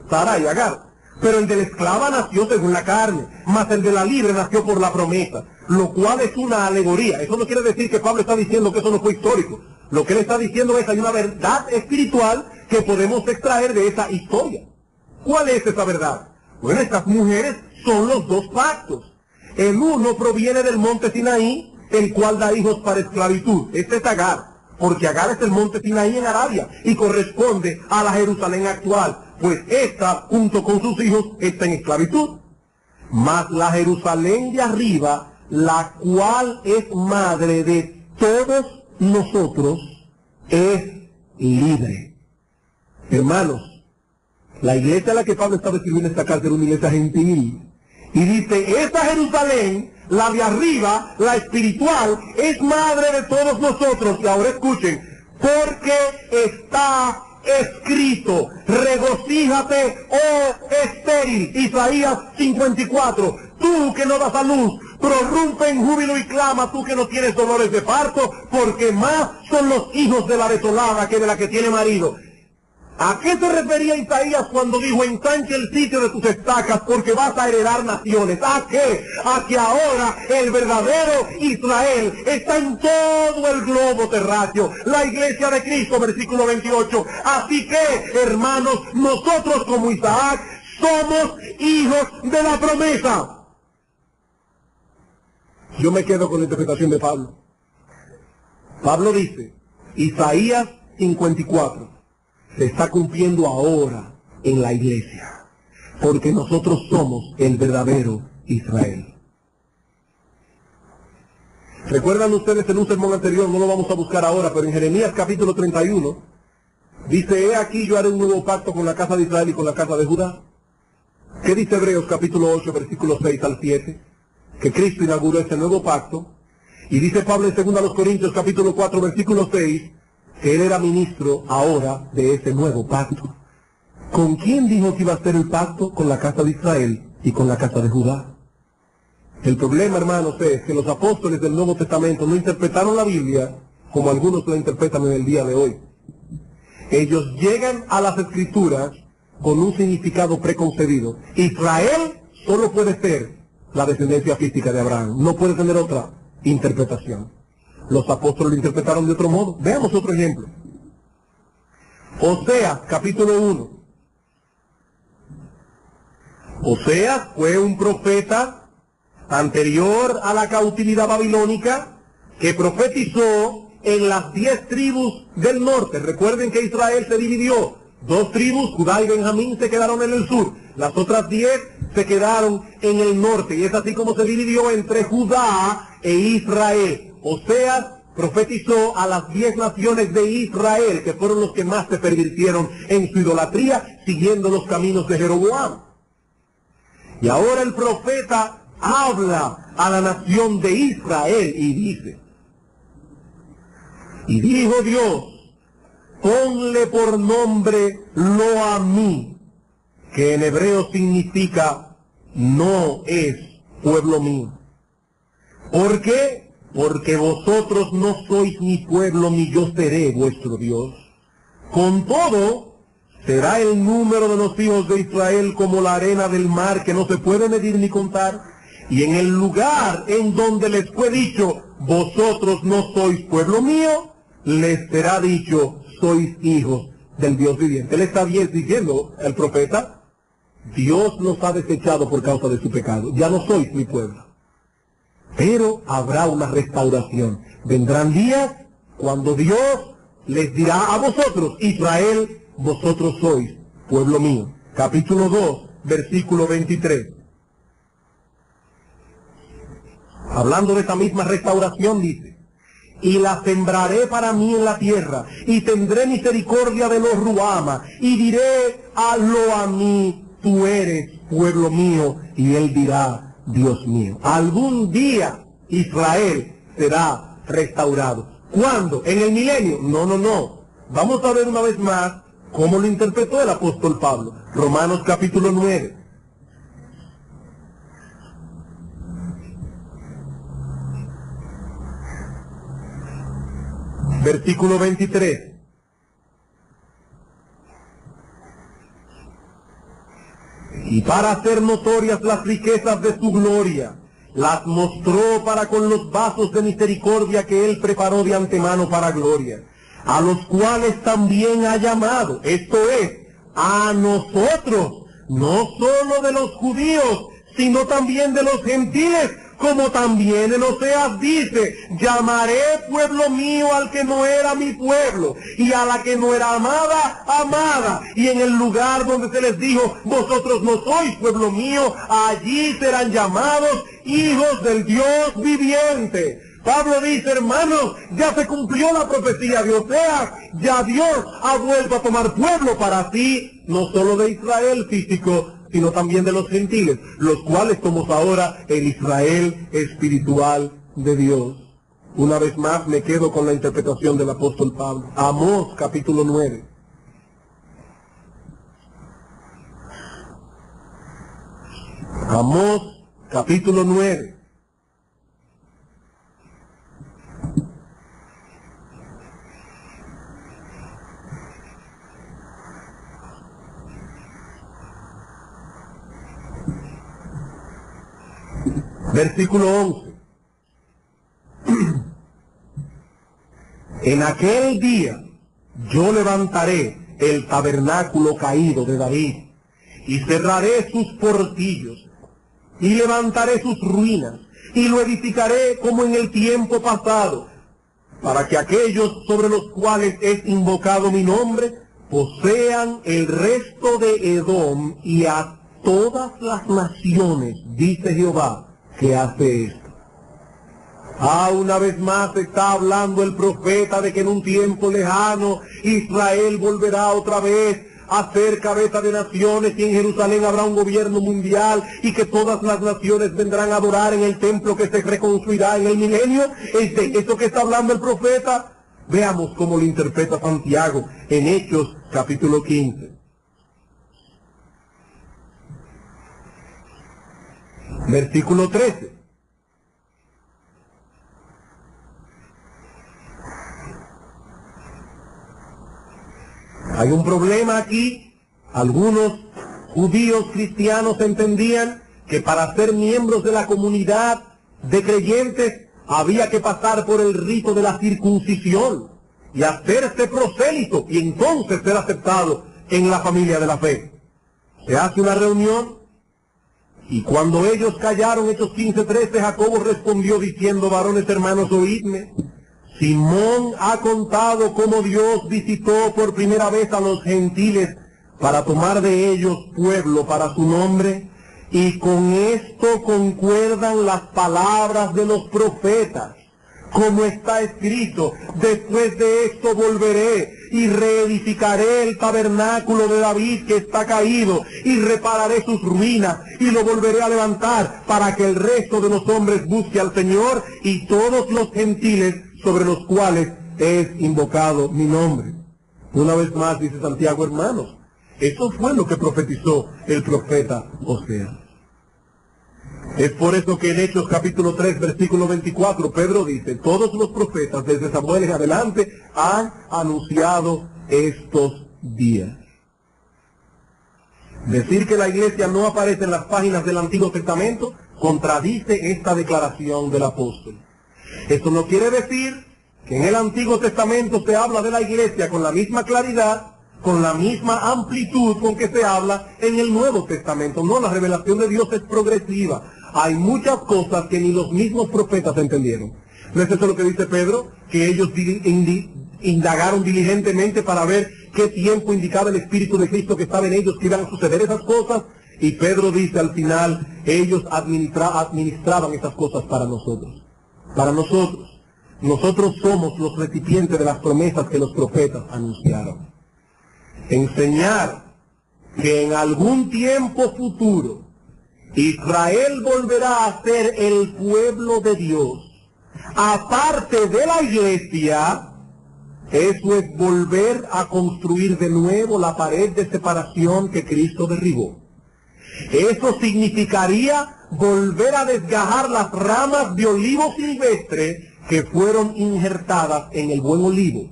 Sara y Agar. Pero el de la esclava nació según la carne, mas el de la libre nació por la promesa, lo cual es una alegoría. Eso no quiere decir que Pablo está diciendo que eso no fue histórico. Lo que él está diciendo es que hay una verdad espiritual que podemos extraer de esa historia. ¿Cuál es esa verdad? Bueno, estas mujeres son los dos pactos. El uno proviene del monte Sinaí, el cual da hijos para esclavitud. Este es Agar, porque Agar es el monte Sinaí en Arabia y corresponde a la Jerusalén actual, pues esta, junto con sus hijos, está en esclavitud. Mas la Jerusalén de arriba, la cual es madre de todos nosotros, es libre. Hermanos, la iglesia a la que Pablo estaba escribiendo esta carta era una iglesia gentil. Y dice, esta Jerusalén, la de arriba, la espiritual, es madre de todos nosotros. Y ahora escuchen, porque está escrito, regocíjate, oh estéril, Isaías 54, tú que no das a luz, prorrumpe en júbilo y clama, tú que no tienes dolores de parto, porque más son los hijos de la desolada que de la que tiene marido. ¿A qué se refería Isaías cuando dijo ensanche el sitio de tus estacas porque vas a heredar naciones? ¿A qué? A que ahora el verdadero Israel está en todo el globo terráqueo, la iglesia de Cristo, versículo 28. Así que, hermanos, nosotros como Isaac somos hijos de la promesa. Yo me quedo con la interpretación de Pablo. Pablo dice, Isaías 54. Se está cumpliendo ahora en la iglesia, porque nosotros somos el verdadero Israel. ¿Recuerdan ustedes en un sermón anterior? No lo vamos a buscar ahora, pero en Jeremías capítulo 31, dice, he aquí yo haré un nuevo pacto con la casa de Israel y con la casa de Judá. ¿Qué dice Hebreos capítulo 8, versículos 6 al 7? Que Cristo inauguró este nuevo pacto. Y dice Pablo en 2 Corintios capítulo 4, versículo 6, que él era ministro ahora de ese nuevo pacto. ¿Con quién dijo que iba a ser el pacto? Con la casa de Israel y con la casa de Judá. El problema, hermanos, es que los apóstoles del Nuevo Testamento no interpretaron la Biblia como algunos la interpretan en el día de hoy. Ellos llegan a las Escrituras con un significado preconcebido. Israel solo puede ser la descendencia física de Abraham, no puede tener otra interpretación. Los apóstoles lo interpretaron de otro modo. Veamos otro ejemplo. Oseas, capítulo 1. Oseas fue un profeta anterior a la cautividad babilónica, que profetizó en las 10 tribus del norte. Recuerden que Israel se dividió. 2 tribus, Judá y Benjamín, se quedaron en el sur. Las otras 10 se quedaron en el norte. Y es así como se dividió entre Judá e Israel. Oseas profetizó a las 10 naciones de Israel, que fueron los que más se pervirtieron en su idolatría, siguiendo los caminos de Jeroboam. Y ahora el profeta habla a la nación de Israel y dice: y dijo Dios, ponle por nombre Lo-Ammi, que en hebreo significa no es pueblo mío. ¿Por qué? Porque vosotros no sois mi pueblo, ni yo seré vuestro Dios. Con todo, será el número de los hijos de Israel como la arena del mar, que no se puede medir ni contar. Y en el lugar en donde les fue dicho, vosotros no sois pueblo mío, les será dicho, sois hijos del Dios viviente. Él está bien diciendo, el profeta, Dios los ha desechado por causa de su pecado. Ya no sois mi pueblo. Pero habrá una restauración. Vendrán días cuando Dios les dirá a vosotros, Israel, vosotros sois pueblo mío. Capítulo 2, versículo 23. Hablando de esta misma restauración, dice: y la sembraré para mí en la tierra, y tendré misericordia de los Ruama, y diré a Lo-Ammi, tú eres pueblo mío, y él dirá, Dios mío. Algún día Israel será restaurado. ¿Cuándo? ¿En el milenio? No. Vamos a ver una vez más cómo lo interpretó el apóstol Pablo. Romanos capítulo 9. Versículo 23. Y para hacer notorias las riquezas de su gloria, las mostró para con los vasos de misericordia que él preparó de antemano para gloria, a los cuales también ha llamado, esto es, a nosotros, no solo de los judíos, sino también de los gentiles, como también en Oseas dice, llamaré pueblo mío al que no era mi pueblo, y a la que no era amada, amada. Y en el lugar donde se les dijo, vosotros no sois pueblo mío, allí serán llamados hijos del Dios viviente. Pablo dice, hermanos, ya se cumplió la profecía de Oseas, ya Dios ha vuelto a tomar pueblo para sí, no solo de Israel físico, sino también de los gentiles, los cuales somos ahora el Israel espiritual de Dios. Una vez más me quedo con la interpretación del apóstol Pablo. Amós capítulo 9. Amós capítulo 9. Versículo 11. En aquel día yo levantaré el tabernáculo caído de David, y cerraré sus portillos, y levantaré sus ruinas, y lo edificaré como en el tiempo pasado, para que aquellos sobre los cuales es invocado mi nombre, posean el resto de Edom y a todas las naciones, dice Jehová, que hace esto. Una vez más está hablando el profeta de que en un tiempo lejano Israel volverá otra vez a ser cabeza de naciones, y en Jerusalén habrá un gobierno mundial, y que todas las naciones vendrán a adorar en el templo que se reconstruirá en el milenio. Es de eso que está hablando el profeta. Veamos cómo lo interpreta Santiago en Hechos capítulo 15. Versículo 13. Hay un problema aquí. Algunos judíos cristianos entendían que para ser miembros de la comunidad de creyentes había que pasar por el rito de la circuncisión y hacerse prosélito y entonces ser aceptado en la familia de la fe. Se hace una reunión Y cuando ellos callaron, Hechos 15:13, Jacobo respondió diciendo: varones hermanos, oídme. Simón ha contado cómo Dios visitó por primera vez a los gentiles para tomar de ellos pueblo para su nombre, y con esto concuerdan las palabras de los profetas, como está escrito: después de esto volveré y reedificaré el tabernáculo de David que está caído, y repararé sus ruinas, y lo volveré a levantar, para que el resto de los hombres busque al Señor, y todos los gentiles sobre los cuales es invocado mi nombre. Una vez más dice Santiago: hermanos, eso fue lo que profetizó el profeta Oseas. Es por eso que en Hechos capítulo 3, versículo 24, Pedro dice: todos los profetas desde Samuel en adelante han anunciado estos días. Decir que la iglesia no aparece en las páginas del Antiguo Testamento contradice esta declaración del apóstol. Esto no quiere decir que en el Antiguo Testamento se habla de la iglesia con la misma claridad, con la misma amplitud con que se habla en el Nuevo Testamento. No, la revelación de Dios es progresiva. Hay muchas cosas que ni los mismos profetas entendieron. ¿No es eso lo que dice Pedro? Que ellos indagaron diligentemente para ver qué tiempo indicaba el Espíritu de Cristo que estaba en ellos, que iban a suceder esas cosas. Y Pedro dice al final: ellos administraban esas cosas para nosotros. Para nosotros. Nosotros somos los recipientes de las promesas que los profetas anunciaron. Enseñar que en algún tiempo futuro Israel volverá a ser el pueblo de Dios, aparte de la iglesia, eso es volver a construir de nuevo la pared de separación que Cristo derribó. Eso significaría volver a desgajar las ramas de olivo silvestre que fueron injertadas en el buen olivo.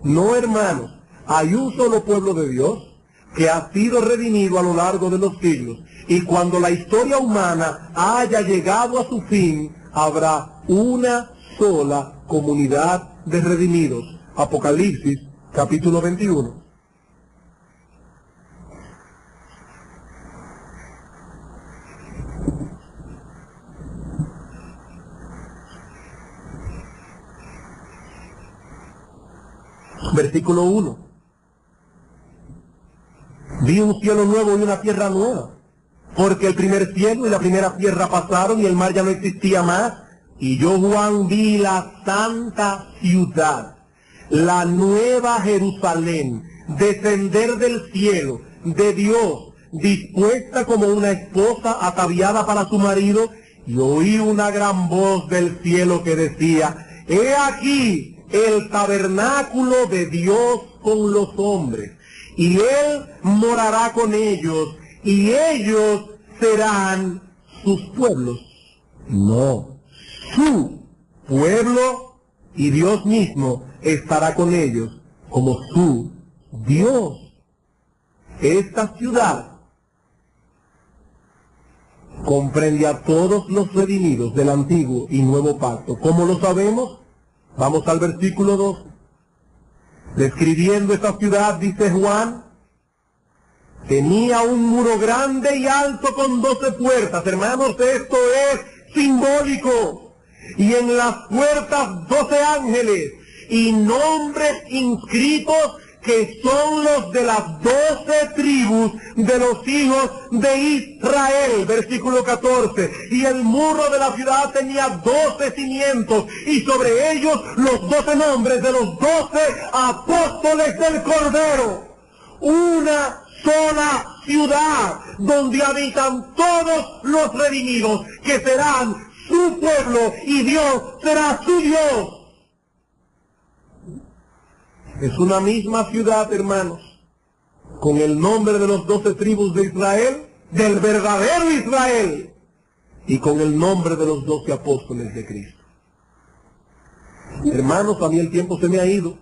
No, hermanos, hay un solo pueblo de Dios que ha sido redimido a lo largo de los siglos, y cuando la historia humana haya llegado a su fin, habrá una sola comunidad de redimidos. Apocalipsis, capítulo 21. Versículo 1. Vi un cielo nuevo y una tierra nueva, porque el primer cielo y la primera tierra pasaron y el mar ya no existía más. Y yo, Juan, vi la santa ciudad, la nueva Jerusalén, descender del cielo de Dios, dispuesta como una esposa ataviada para su marido. Y oí una gran voz del cielo que decía: he aquí el tabernáculo de Dios con los hombres, y Él morará con ellos, y ellos serán sus pueblos. No, su pueblo, y Dios mismo estará con ellos como su Dios. Esta ciudad comprende a todos los redimidos del Antiguo y Nuevo Pacto. ¿Cómo lo sabemos? Vamos al versículo 2. Describiendo esta ciudad, dice Juan: tenía un muro grande y alto con 12 puertas. Hermanos, esto es simbólico. Y en las puertas 12 ángeles y nombres inscritos que son los de las 12 tribus de los hijos de Israel. Versículo 14. Y el muro de la ciudad tenía 12 cimientos, y sobre ellos los 12 nombres de los 12 apóstoles del Cordero. Una sola ciudad donde habitan todos los redimidos, que serán su pueblo, y Dios será su Dios. Es una misma ciudad, hermanos, con el nombre de los 12 tribus de Israel, del verdadero Israel, y con el nombre de los 12 apóstoles de Cristo. Hermanos, a mí el tiempo se me ha ido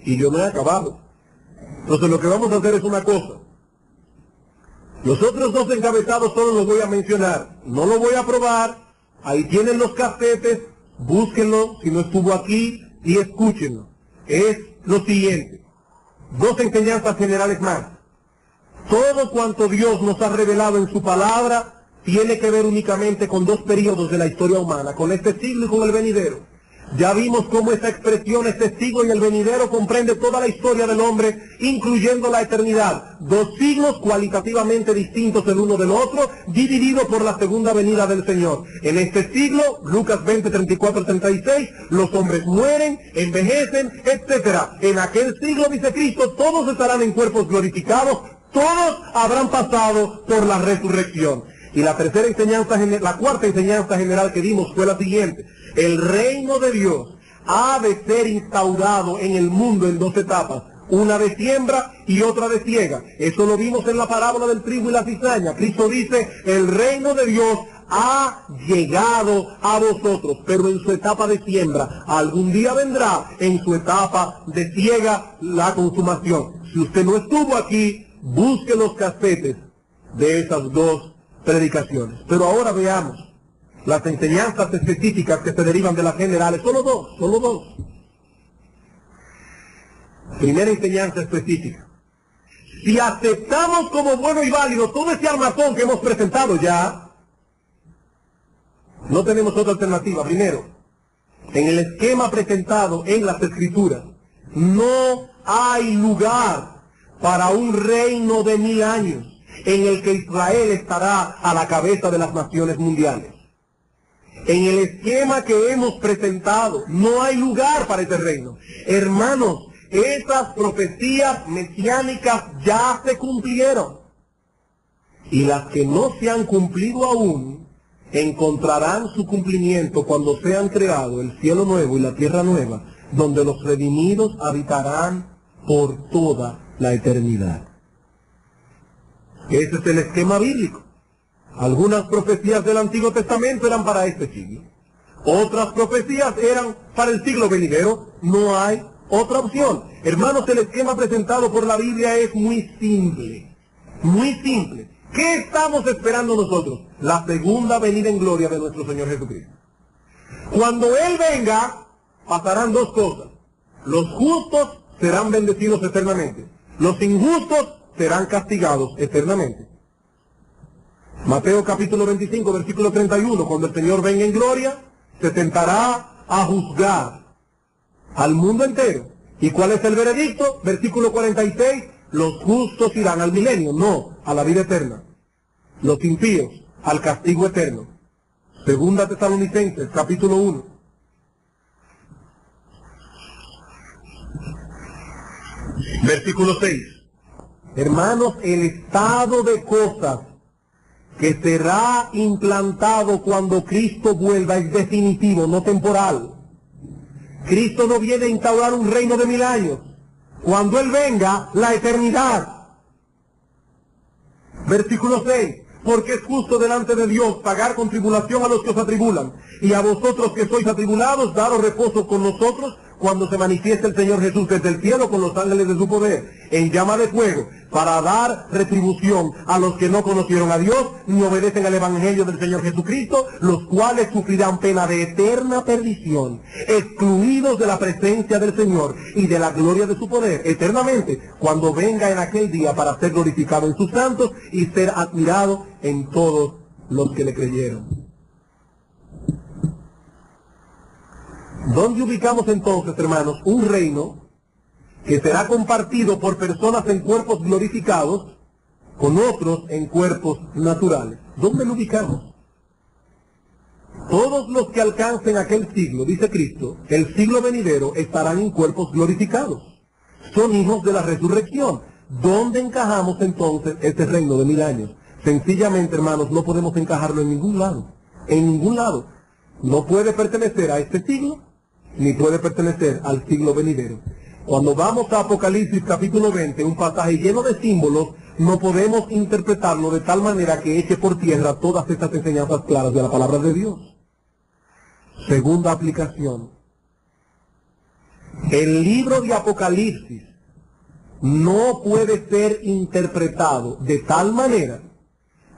y yo no he acabado. Entonces lo que vamos a hacer es una cosa. Los otros 2 encabezados solo los voy a mencionar. No lo voy a probar. Ahí tienen los casetes. Búsquenlo si no estuvo aquí y escúchenlo. Es lo siguiente: 2 enseñanzas generales más. Todo cuanto Dios nos ha revelado en su palabra tiene que ver únicamente con dos periodos de la historia humana, con este siglo y con el venidero. Ya vimos cómo esa expresión, este siglo y el venidero, comprende toda la historia del hombre, incluyendo la eternidad. Dos siglos cualitativamente distintos el uno del otro, divididos por la segunda venida del Señor. En este siglo, Lucas 20, 34, 36, los hombres mueren, envejecen, etc. En aquel siglo, dice Cristo, todos estarán en cuerpos glorificados, todos habrán pasado por la resurrección. Y la tercera enseñanza, la cuarta enseñanza general que dimos fue la siguiente: el reino de Dios ha de ser instaurado en el mundo en dos etapas, una de siembra y otra de siega. Eso lo vimos en la parábola del trigo y la cizaña. Cristo dice, el reino de Dios ha llegado a vosotros, pero en su etapa de siembra. Algún día vendrá en su etapa de siega la consumación. Si usted no estuvo aquí, busque los casetes de esas dos predicaciones. Pero ahora veamos las enseñanzas específicas que se derivan de las generales. Solo dos. Primera enseñanza específica. Si aceptamos como bueno y válido todo ese armazón que hemos presentado ya, no tenemos otra alternativa. Primero, en el esquema presentado en las Escrituras, no hay lugar para un reino de 1000 años en el que Israel estará a la cabeza de las naciones mundiales. En el esquema que hemos presentado, no hay lugar para este reino. Hermanos, esas profecías mesiánicas ya se cumplieron. Y las que no se han cumplido aún, encontrarán su cumplimiento cuando sean creados el cielo nuevo y la tierra nueva, donde los redimidos habitarán por toda la eternidad. Ese es el esquema bíblico. Algunas profecías del Antiguo Testamento eran para este siglo. Otras profecías eran para el siglo venidero. No hay otra opción. Hermanos, el esquema presentado por la Biblia es muy simple. Muy simple. ¿Qué estamos esperando nosotros? La segunda venida en gloria de nuestro Señor Jesucristo. Cuando Él venga, pasarán dos cosas. Los justos serán bendecidos eternamente. Los injustos serán castigados eternamente. Mateo capítulo 25, versículo 31, cuando el Señor venga en gloria, se sentará a juzgar al mundo entero. ¿Y cuál es el veredicto? Versículo 46, los justos irán al milenio, no, a la vida eterna. Los impíos, al castigo eterno. Segunda Tesalonicenses, capítulo 1. Versículo 6. Hermanos, el estado de cosas que será implantado cuando Cristo vuelva es definitivo, no temporal. Cristo no viene a instaurar un reino de 1000 años. Cuando Él venga, la eternidad. Versículo 6. Porque es justo delante de Dios pagar con tribulación a los que os atribulan, y a vosotros que sois atribulados, daros reposo con nosotros cuando se manifieste el Señor Jesús desde el cielo con los ángeles de su poder, en llama de fuego, para dar retribución a los que no conocieron a Dios ni obedecen al Evangelio del Señor Jesucristo, los cuales sufrirán pena de eterna perdición, excluidos de la presencia del Señor y de la gloria de su poder, eternamente, cuando venga en aquel día para ser glorificado en sus santos y ser admirado en todos los que le creyeron. ¿Dónde ubicamos entonces, hermanos, un reino que será compartido por personas en cuerpos glorificados con otros en cuerpos naturales? ¿Dónde lo ubicamos? Todos los que alcancen aquel siglo, dice Cristo, el siglo venidero, estarán en cuerpos glorificados. Son hijos de la resurrección. ¿Dónde encajamos entonces este reino de 1000 años? Sencillamente, hermanos, no podemos encajarlo en ningún lado. En ningún lado. No puede pertenecer a este siglo, ni puede pertenecer al siglo venidero. Cuando vamos a Apocalipsis capítulo 20, un pasaje lleno de símbolos, no podemos interpretarlo de tal manera que eche por tierra todas estas enseñanzas claras de la palabra de Dios. Segunda aplicación. El libro de Apocalipsis no puede ser interpretado de tal manera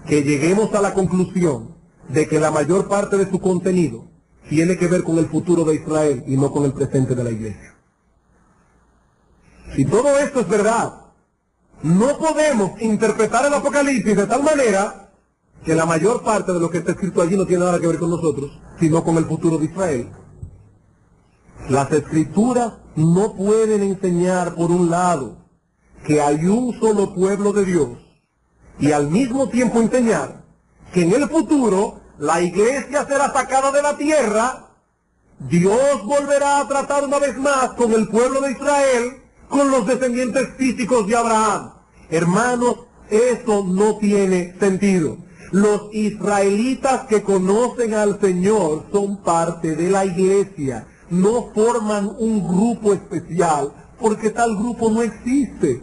que lleguemos a la conclusión de que la mayor parte de su contenido tiene que ver con el futuro de Israel y no con el presente de la iglesia. Si todo esto es verdad, no podemos interpretar el Apocalipsis de tal manera que la mayor parte de lo que está escrito allí no tiene nada que ver con nosotros, sino con el futuro de Israel. Las escrituras no pueden enseñar, por un lado, que hay un solo pueblo de Dios, y al mismo tiempo enseñar que en el futuro la iglesia será sacada de la tierra, Dios volverá a tratar una vez más con el pueblo de Israel, con los descendientes físicos de Abraham. Hermanos, eso no tiene sentido. Los israelitas que conocen al Señor son parte de la iglesia, no forman un grupo especial, porque tal grupo no existe.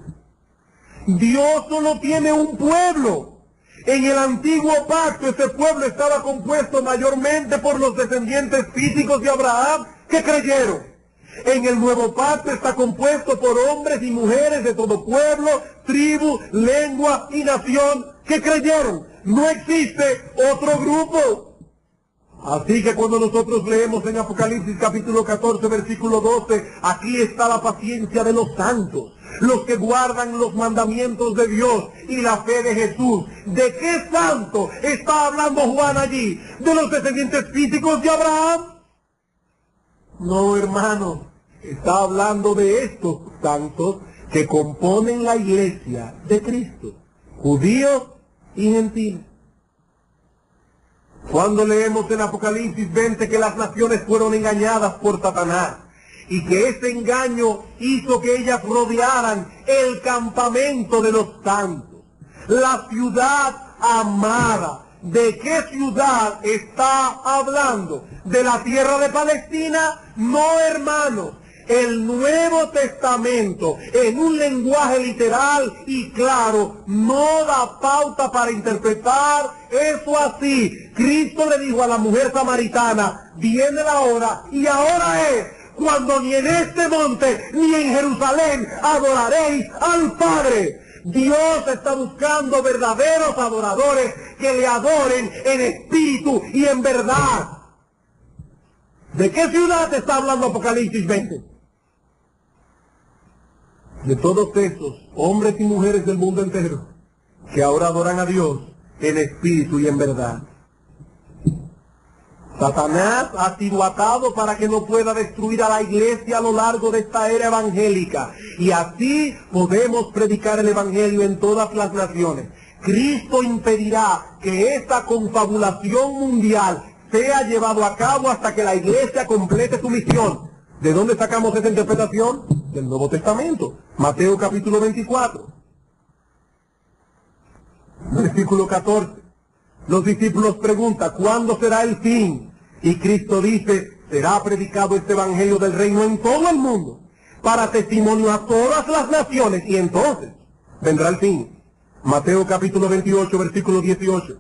Dios solo tiene un pueblo. En el antiguo pacto ese pueblo estaba compuesto mayormente por los descendientes físicos de Abraham que creyeron. En el nuevo pacto está compuesto por hombres y mujeres de todo pueblo, tribu, lengua y nación que creyeron. No existe otro grupo. Así que cuando nosotros leemos en Apocalipsis capítulo 14 versículo 12, aquí está la paciencia de los santos, los que guardan los mandamientos de Dios y la fe de Jesús. ¿De qué santo está hablando Juan allí? ¿De los descendientes físicos de Abraham? No, hermano, está hablando de estos santos que componen la iglesia de Cristo, judíos y gentiles. Cuando leemos en Apocalipsis 20 que las naciones fueron engañadas por Satanás y que ese engaño hizo que ellas rodearan el campamento de los santos, la ciudad amada. ¿De qué ciudad está hablando? ¿De la tierra de Palestina? No, hermanos. El Nuevo Testamento, en un lenguaje literal y claro, no da pauta para interpretar eso así. Cristo le dijo a la mujer samaritana, viene la hora, y ahora es, cuando ni en este monte ni en Jerusalén adoraréis al Padre. Dios está buscando verdaderos adoradores que le adoren en espíritu y en verdad. ¿De qué ciudad está hablando Apocalipsis 20? De todos esos hombres y mujeres del mundo entero que ahora adoran a Dios en espíritu y en verdad. Satanás ha sido atado para que no pueda destruir a la iglesia a lo largo de esta era evangélica, y así podemos predicar el evangelio en todas las naciones. Cristo impedirá que esta confabulación mundial sea llevado a cabo hasta que la iglesia complete su misión. ¿De dónde sacamos esa interpretación? Del Nuevo Testamento. Mateo capítulo 24. Versículo 14. Los discípulos preguntan, ¿cuándo será el fin? Y Cristo dice, será predicado este evangelio del reino en todo el mundo, para testimonio a todas las naciones, y entonces vendrá el fin. Mateo capítulo 28, versículo 18.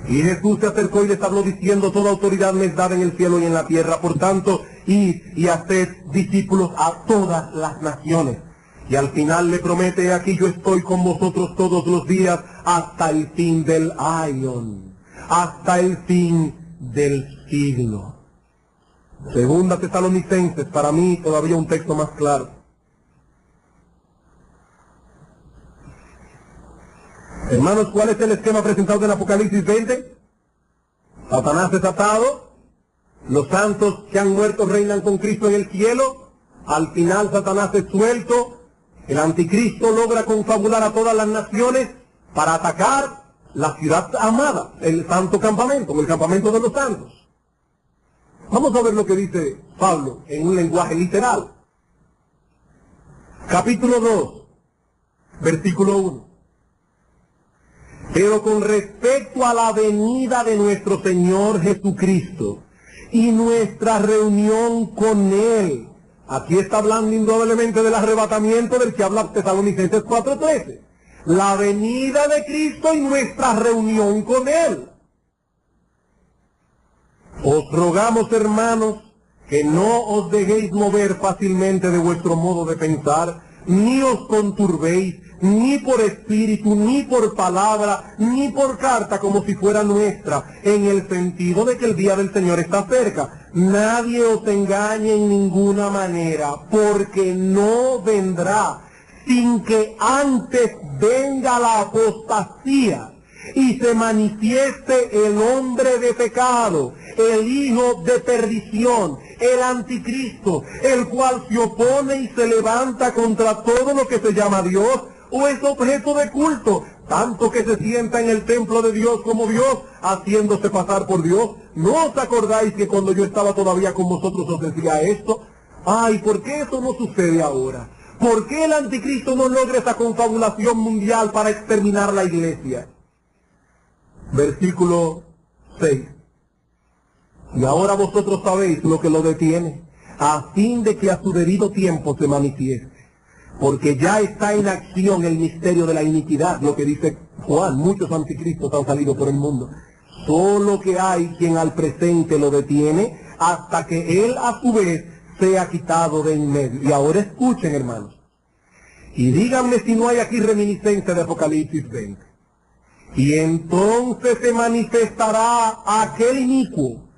Y Jesús se acercó y les habló diciendo, toda autoridad me es dada en el cielo y en la tierra, por tanto, id y haced discípulos a todas las naciones. Y al final le promete, aquí yo estoy con vosotros todos los días hasta el fin del aion, hasta el fin del siglo. Segunda Tesalonicenses, para mí todavía un texto más claro. Hermanos, ¿cuál es el esquema presentado en Apocalipsis 20? Satanás es atado, los santos que han muerto reinan con Cristo en el cielo, al final Satanás es suelto, el anticristo logra confabular a todas las naciones para atacar la ciudad amada, el santo campamento, el campamento de los santos. Vamos a ver lo que dice Pablo en un lenguaje literal. Capítulo 2, versículo 1. Pero con respecto a la venida de nuestro Señor Jesucristo y nuestra reunión con Él, aquí está hablando indudablemente del arrebatamiento del que habla Tesalonicenses 4:13. La venida de Cristo y nuestra reunión con Él. Os rogamos, hermanos, que no os dejéis mover fácilmente de vuestro modo de pensar, ni os conturbéis, ni por espíritu, ni por palabra, ni por carta como si fuera nuestra, en el sentido de que el día del Señor está cerca. Nadie os engañe en ninguna manera, porque no vendrá sin que antes venga la apostasía y se manifieste el hombre de pecado, el hijo de perdición, el anticristo, el cual se opone y se levanta contra todo lo que se llama Dios o es objeto de culto, tanto que se sienta en el templo de Dios como Dios, haciéndose pasar por Dios. ¿No os acordáis que cuando yo estaba todavía con vosotros os decía esto? Ay, ¿por qué eso no sucede ahora? ¿Por qué el anticristo no logra esa confabulación mundial para exterminar la iglesia? Versículo 6. Y ahora vosotros sabéis lo que lo detiene, a fin de que a su debido tiempo se manifieste. Porque ya está en acción el misterio de la iniquidad, lo que dice Juan. Muchos anticristos han salido por el mundo. Solo que hay quien al presente lo detiene hasta que él a su vez sea quitado de en medio. Y ahora escuchen, hermanos. Y díganme si no hay aquí reminiscencia de Apocalipsis 20. Y entonces se manifestará aquel inicuo,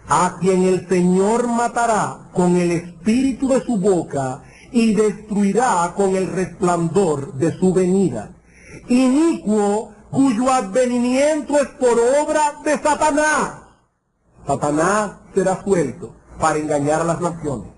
a quien el Señor matará con el espíritu de su boca y destruirá con el resplandor de su venida. Inicuo cuyo advenimiento es por obra de Satanás. Satanás será suelto para engañar a las naciones,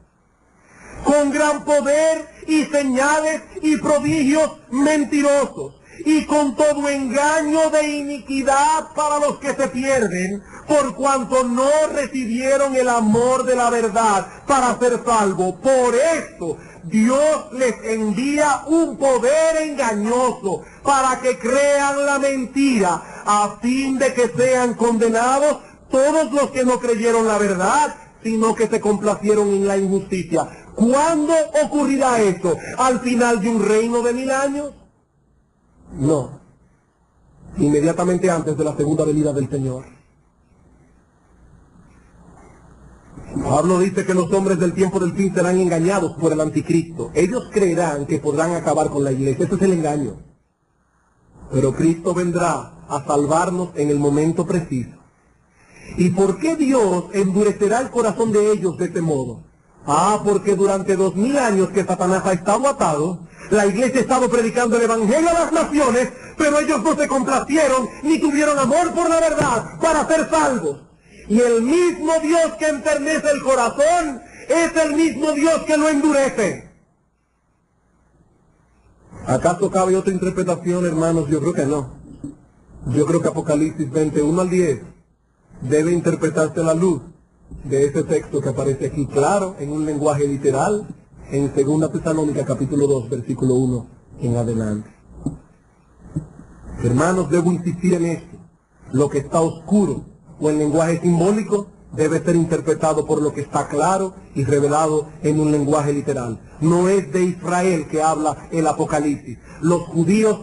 con gran poder y señales y prodigios mentirosos, y con todo engaño de iniquidad para los que se pierden, por cuanto no recibieron el amor de la verdad para ser salvos. Por esto Dios les envía un poder engañoso para que crean la mentira, a fin de que sean condenados todos los que no creyeron la verdad, sino que se complacieron en la injusticia. ¿Cuándo ocurrirá esto? ¿Al final de un reino de 1000 años? No. Inmediatamente antes de la segunda venida del Señor. Pablo dice que los hombres del tiempo del fin serán engañados por el anticristo. Ellos creerán que podrán acabar con la iglesia. Ese es el engaño. Pero Cristo vendrá a salvarnos en el momento preciso. ¿Y por qué Dios endurecerá el corazón de ellos de este modo? Porque durante 2000 años que Satanás ha estado atado, la iglesia ha estado predicando el evangelio a las naciones, pero ellos no se complacieron ni tuvieron amor por la verdad para ser salvos. Y el mismo Dios que enternece el corazón es el mismo Dios que lo endurece. ¿Acaso cabe otra interpretación, hermanos? Yo creo que no. Yo creo que Apocalipsis 21 al 10 debe interpretarse a la luz de ese texto que aparece aquí, claro, en un lenguaje literal, en 2 Tesalónica capítulo 2, versículo 1 en adelante. Hermanos, debo insistir en esto. Lo que está oscuro o en lenguaje simbólico debe ser interpretado por lo que está claro y revelado en un lenguaje literal. No es de Israel que habla el Apocalipsis. Los judíos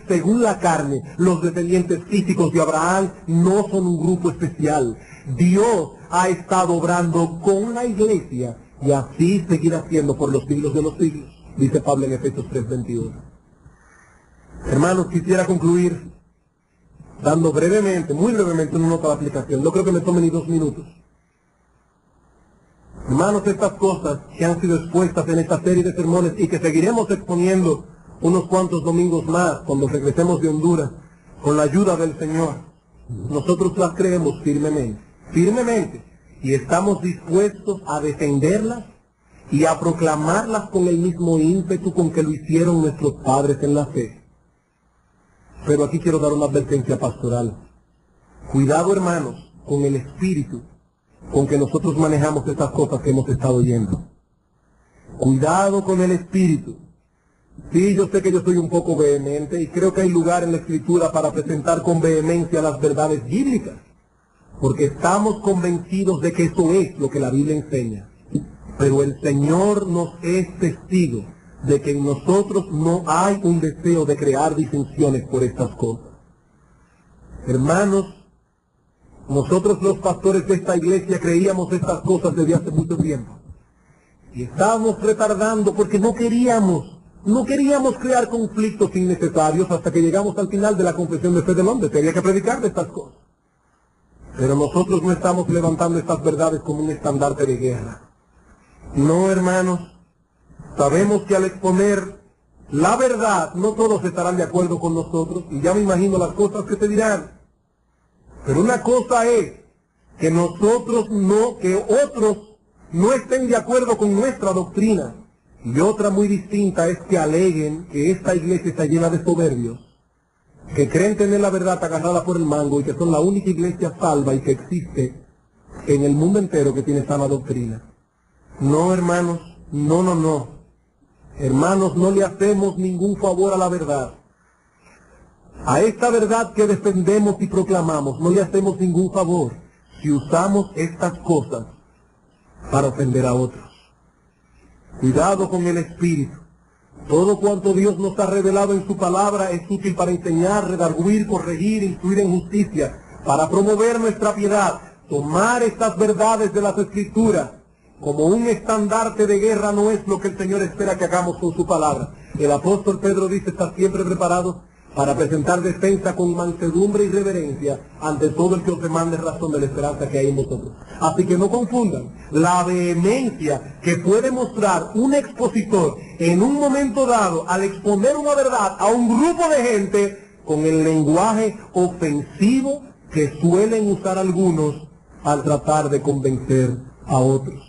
según la carne, los descendientes físicos de Abraham no son un grupo especial. Dios ha estado obrando con la iglesia y así seguirá siendo por los siglos de los siglos, dice Pablo en Efesios 3:21. Hermanos, quisiera concluir dando brevemente, muy brevemente, una nota de aplicación. No creo que me tome ni 2 minutos. Hermanos, estas cosas que han sido expuestas en esta serie de sermones y que seguiremos exponiendo unos cuantos domingos más cuando regresemos de Honduras, con la ayuda del Señor, nosotros las creemos firmemente, y estamos dispuestos a defenderlas y a proclamarlas con el mismo ímpetu con que lo hicieron nuestros padres en la fe. Pero aquí quiero dar una advertencia pastoral. Cuidado, hermanos, con el espíritu con que nosotros manejamos estas cosas que hemos estado oyendo. Cuidado con el espíritu. Sí, yo sé que yo soy un poco vehemente y creo que hay lugar en la Escritura para presentar con vehemencia las verdades bíblicas, porque estamos convencidos de que eso es lo que la Biblia enseña. Pero el Señor nos es testigo de que en nosotros no hay un deseo de crear disensiones por estas cosas. Hermanos, nosotros los pastores de esta iglesia creíamos estas cosas desde hace mucho tiempo. Y estábamos retardando porque no queríamos crear conflictos innecesarios hasta que llegamos al final de la confesión de fe del hombre. Se había que predicar de estas cosas. Pero nosotros no estamos levantando estas verdades como un estandarte de guerra. No, hermanos, sabemos que al exponer la verdad, no todos estarán de acuerdo con nosotros, y ya me imagino las cosas que se dirán. Pero una cosa es que otros no estén de acuerdo con nuestra doctrina, y otra muy distinta es que aleguen que esta iglesia está llena de soberbios, que creen tener la verdad agarrada por el mango y que son la única iglesia salva y que existe en el mundo entero que tiene sana doctrina. No, hermanos, no. Hermanos, no le hacemos ningún favor a la verdad. A esta verdad que defendemos y proclamamos, no le hacemos ningún favor si usamos estas cosas para ofender a otros. Cuidado con el espíritu. Todo cuanto Dios nos ha revelado en su palabra es útil para enseñar, redarguir, corregir, instruir en justicia, para promover nuestra piedad. Tomar estas verdades de las Escrituras como un estandarte de guerra no es lo que el Señor espera que hagamos con su palabra. El apóstol Pedro dice estar siempre preparados para presentar defensa con mansedumbre y reverencia ante todo el que os demande razón de la esperanza que hay en vosotros. Así que no confundan la vehemencia que puede mostrar un expositor en un momento dado al exponer una verdad a un grupo de gente con el lenguaje ofensivo que suelen usar algunos al tratar de convencer a otros.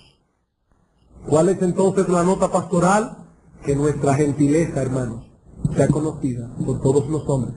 ¿Cuál es entonces la nota pastoral? Que nuestra gentileza, hermanos, sea conocida por todos los hombres.